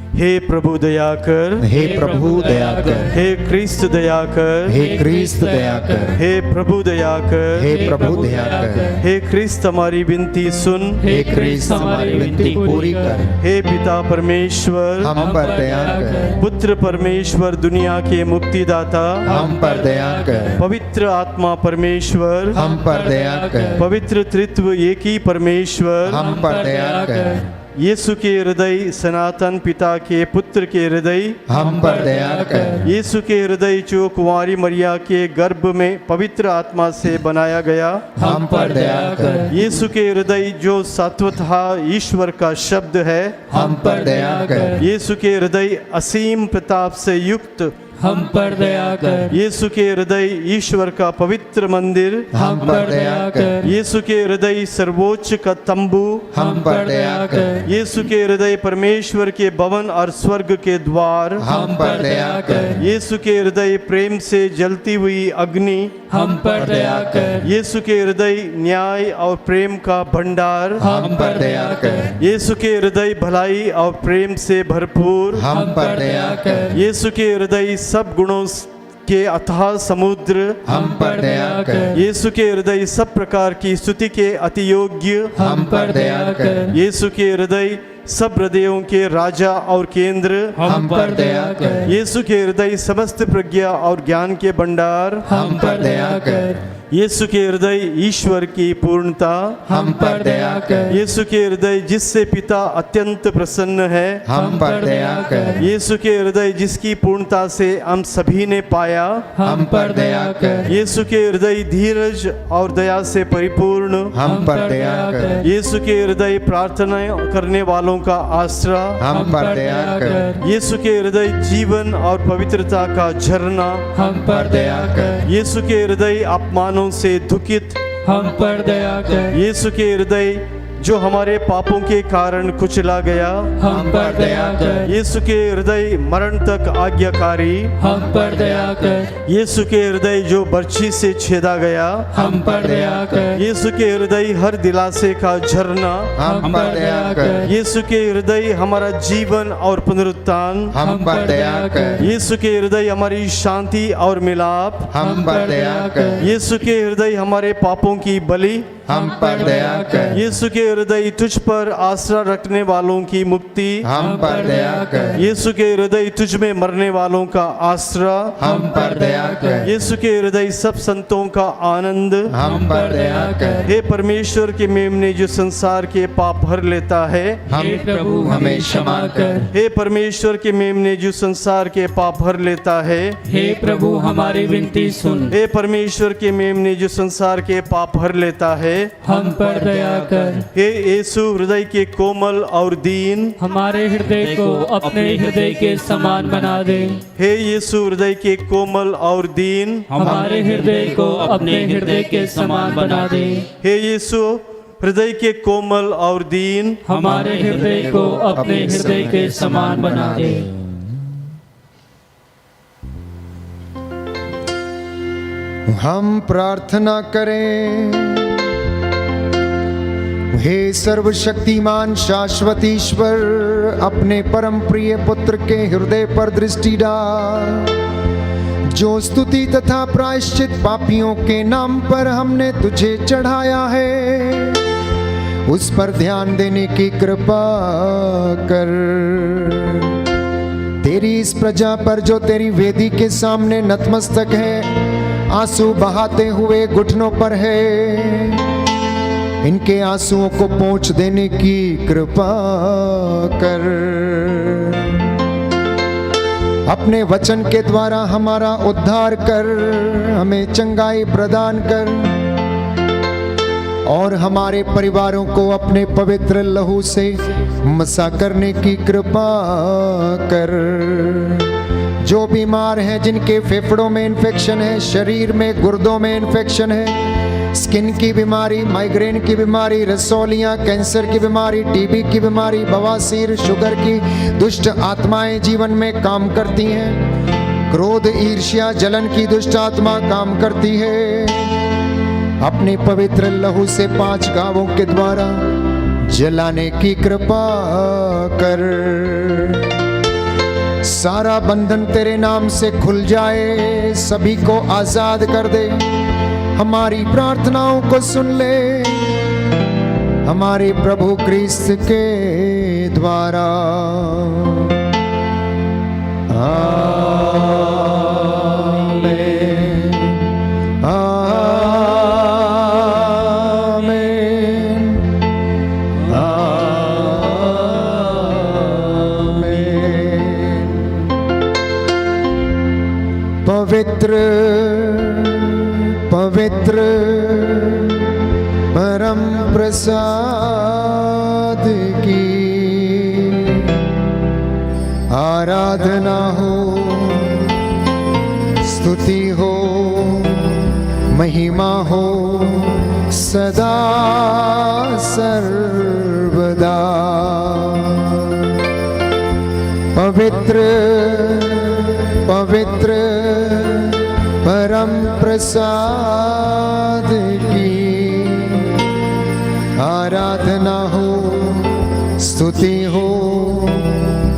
[SPEAKER 2] हे प्रभु दया कर,
[SPEAKER 1] हे प्रभु दया कर,
[SPEAKER 2] हे क्रिस्त दया कर,
[SPEAKER 1] हे क्रिस्त दया कर,
[SPEAKER 2] हे प्रभु दया कर,
[SPEAKER 1] हे प्रभु दया कर,
[SPEAKER 2] हे क्रिस्त हमारी विनती सुन,
[SPEAKER 1] हे क्रिस्त हमारी विनती पूरी कर।
[SPEAKER 2] हे पिता परमेश्वर,
[SPEAKER 1] हम पर दया कर,
[SPEAKER 2] पुत्र परमेश्वर, दुनिया के मुक्तिदाता,
[SPEAKER 1] हम पर दया कर,
[SPEAKER 2] पवित्र आत्मा परमेश्वर,
[SPEAKER 1] हम पर दया कर,
[SPEAKER 2] पवित्र त्रित्व एक ही परमेश्वर,
[SPEAKER 1] हम पर दया कर।
[SPEAKER 4] यीशु के हृदय सनातन पिता के पुत्र के हृदय
[SPEAKER 1] हम पर दया कर।
[SPEAKER 4] यीशु के हृदय जो कुंवारी मरिया के गर्भ में पवित्र आत्मा से बनाया गया
[SPEAKER 1] हम पर दया कर।
[SPEAKER 4] यीशु के हृदय जो सत्वतः ईश्वर का शब्द है
[SPEAKER 1] हम पर दया कर।
[SPEAKER 4] यीशु के हृदय असीम प्रताप से युक्त
[SPEAKER 3] हम पर दया कर।
[SPEAKER 4] यीशु के हृदय ईश्वर का पवित्र मंदिर
[SPEAKER 3] हम पर दया कर।
[SPEAKER 4] यीशु के हृदय सर्वोच्च का तंबू
[SPEAKER 1] हम पर दया कर।
[SPEAKER 4] यीशु के हृदय परमेश्वर के भवन और स्वर्ग के द्वार
[SPEAKER 1] हम पर दया कर।
[SPEAKER 4] यीशु के हृदय प्रेम से जलती हुई अग्नि
[SPEAKER 3] हम पर दया कर।
[SPEAKER 4] यीशु के हृदय न्याय और प्रेम का भंडार
[SPEAKER 1] हम पर दया कर।
[SPEAKER 4] यीशु के हृदय भलाई और प्रेम से भरपूर
[SPEAKER 1] हम पर दया कर।
[SPEAKER 4] यीशु के हृदय सब गुणों के अथाह समुद्र
[SPEAKER 1] हम पर दया कर।
[SPEAKER 4] यीशु के हृदय सब प्रकार की स्तुति के अति योग्य
[SPEAKER 3] हम पर दया कर।
[SPEAKER 4] यीशु के हृदय सब हृदयों के राजा और केंद्र
[SPEAKER 3] हम पर दया कर।
[SPEAKER 4] यीशु के हृदय समस्त प्रज्ञा और ज्ञान के भंडार
[SPEAKER 3] हम पर दया कर।
[SPEAKER 4] यीशु के हृदय ईश्वर की पूर्णता
[SPEAKER 3] हम पर दया कर।
[SPEAKER 4] यीशु के हृदय जिससे पिता अत्यंत प्रसन्न है
[SPEAKER 1] हम पर दया कर।
[SPEAKER 4] यीशु के हृदय जिसकी पूर्णता से हम सभी ने पाया
[SPEAKER 3] हम पर दया कर।
[SPEAKER 4] यीशु के हृदय धीरज और दया से परिपूर्ण
[SPEAKER 1] हम पर दया कर।
[SPEAKER 4] यीशु के हृदय प्रार्थना करने वालों का आसरा
[SPEAKER 1] हम पर दया कर।
[SPEAKER 4] यीशु के हृदय जीवन और पवित्रता का झरना
[SPEAKER 3] हम पर दया कर।
[SPEAKER 4] यीशु के हृदय अपमानों से दुखित
[SPEAKER 3] हम पर दया कर।
[SPEAKER 4] यीशु के हृदय जो हमारे पापों के कारण कुचला गया
[SPEAKER 3] हम पर दया कर।
[SPEAKER 4] यीशु के हृदय मरण तक आज्ञाकारी
[SPEAKER 3] हम पर दया कर।
[SPEAKER 4] यीशु के हृदय जो बर्छी से छेदा गया
[SPEAKER 3] हम पर दया कर।
[SPEAKER 4] यीशु के हृदय हर दिलासे का झरना
[SPEAKER 1] हम पर दया कर।
[SPEAKER 4] यीशु के हृदय हमारा जीवन और पुनरुत्थान
[SPEAKER 1] हम पर दया कर।
[SPEAKER 4] यीशु के हृदय हमारी शांति और मिलाप
[SPEAKER 1] हम पर दया कर।
[SPEAKER 4] यीशु के हृदय हमारे पापों की बलि
[SPEAKER 1] हम पर दया कर।
[SPEAKER 4] यीशु के हृदय तुझ पर आसरा रखने वालों की मुक्ति
[SPEAKER 1] हम पर दया कर।
[SPEAKER 4] यीशु के हृदय तुझ में मरने वालों का आसरा
[SPEAKER 1] हम पर दया कर।
[SPEAKER 4] यीशु के हृदय सब संतों का आनंद
[SPEAKER 1] हम पर दया कर।
[SPEAKER 4] हे परमेश्वर के मेमने जो संसार के पाप भर लेता है
[SPEAKER 3] हे प्रभु हमें क्षमा कर।
[SPEAKER 4] हे परमेश्वर के मेमने जो संसार के पाप भर लेता है
[SPEAKER 3] हे प्रभु हमारी विनती सुन।
[SPEAKER 4] हे परमेश्वर के मेमने जो संसार के पाप भर लेता है
[SPEAKER 3] हम पर दया कर।
[SPEAKER 4] हे यीशु हृदय के कोमल और दीन
[SPEAKER 3] हमारे हृदय को अपने हृदय के समान बना दे।
[SPEAKER 4] हे यीशु हृदय के कोमल और दीन
[SPEAKER 3] हमारे हृदय को अपने हृदय के समान बना दे।
[SPEAKER 4] हे यीशु हृदय के कोमल और दीन
[SPEAKER 3] हमारे हृदय को अपने हृदय के समान बना दे।
[SPEAKER 1] हम प्रार्थना करें। हे सर्वशक्तिमान शाश्वत ईश्वर, अपने परम प्रिय पुत्र के हृदय पर दृष्टि डाल, जो स्तुति तथा प्रायश्चित पापियों के नाम पर हमने तुझे चढ़ाया है, उस पर ध्यान देने की कृपा कर। तेरी इस प्रजा पर जो तेरी वेदी के सामने नतमस्तक है, आंसू बहाते हुए घुटनों पर है, इनके आंसुओं को पोंछ देने की कृपा कर। अपने वचन के द्वारा हमारा उद्धार कर, हमें चंगाई प्रदान कर और हमारे परिवारों को अपने पवित्र लहू से मसा करने की कृपा कर। जो बीमार हैं, जिनके फेफड़ों में इन्फेक्शन है, शरीर में गुर्दों में इन्फेक्शन है, स्किन की बीमारी, माइग्रेन की बीमारी, रसौलियाँ, कैंसर की बीमारी, टीबी की बीमारी, बवासीर, शुगर की दुष्ट आत्माएं जीवन में काम करती हैं, क्रोध, ईर्ष्या, जलन की दुष्ट आत्मा काम करती है, अपने पवित्र लहू से 5 घावों के द्वारा जलाने की कृपा कर। सारा बंधन तेरे नाम से खुल जाए, सभी को आजाद कर दे। हमारी प्रार्थनाओं को सुन ले, हमारे प्रभु क्रिस्त के द्वारा। आमीन, आमीन, आमीन। पवित्र पवित्र परम प्रसाद की आराधना हो, स्तुति हो, महिमा हो सदा सर्वदा। पवित्र पवित्र परम प्रसाद की आराधना हो, स्तुति हो,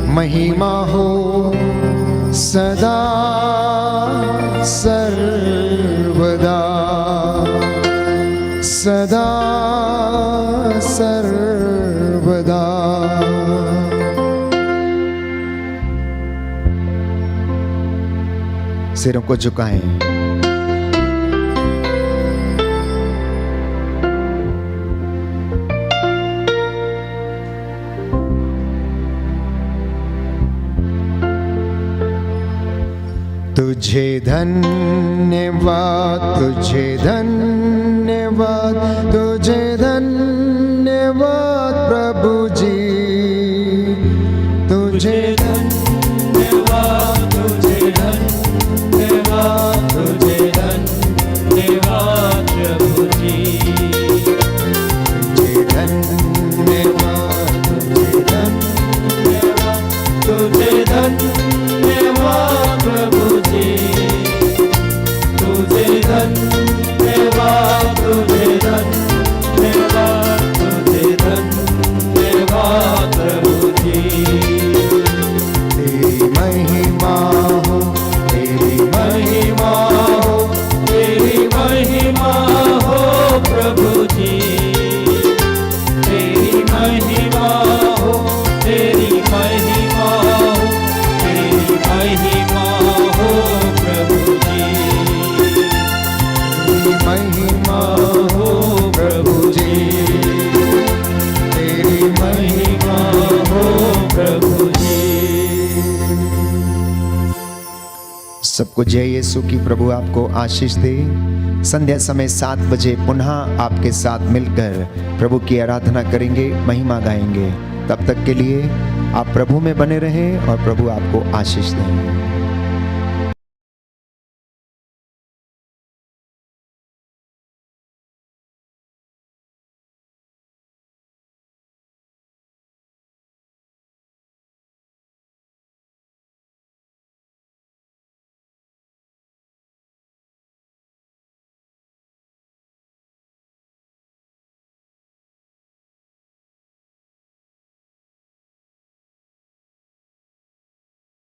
[SPEAKER 1] महिमा हो सदा सर्वदा सदा सर्वदा। सिरों को झुकाएं। तुझे धन्यवाद, तुझे धन्यवाद, तुझे धन्यवाद प्रभु जी। तुझे
[SPEAKER 3] धन्यवाद, तुझे धन्यवाद, तुझे धन्यवाद प्रभु जी।
[SPEAKER 1] तुझे धन्यवाद, तुझे धन्यवाद,
[SPEAKER 3] तुझे धन्यवाद प्रभु जी। तुझे धन्यवाद, तुझे धन्यवाद, तुझे धन्यवाद प्रभु जी।
[SPEAKER 1] तेरी महिमा हो, तेरी महिमा हो,
[SPEAKER 3] तेरी महिमा हो प्रभु जी। तेरी महिमा हो, तेरी महिमा हो, तेरी महिमा हो प्रभु जी।
[SPEAKER 1] तेरी महिमा
[SPEAKER 3] हो प्रभु जी,
[SPEAKER 1] तेरी
[SPEAKER 3] महिमा हो प्रभु जी।
[SPEAKER 1] सबको जय यीशु की प्रभु आपको आशीष दे। संध्या समय 7 बजे पुनः आपके साथ मिलकर प्रभु की आराधना करेंगे, महिमा गाएंगे। तब तक के लिए आप प्रभु में बने रहें और प्रभु आपको आशीष दें।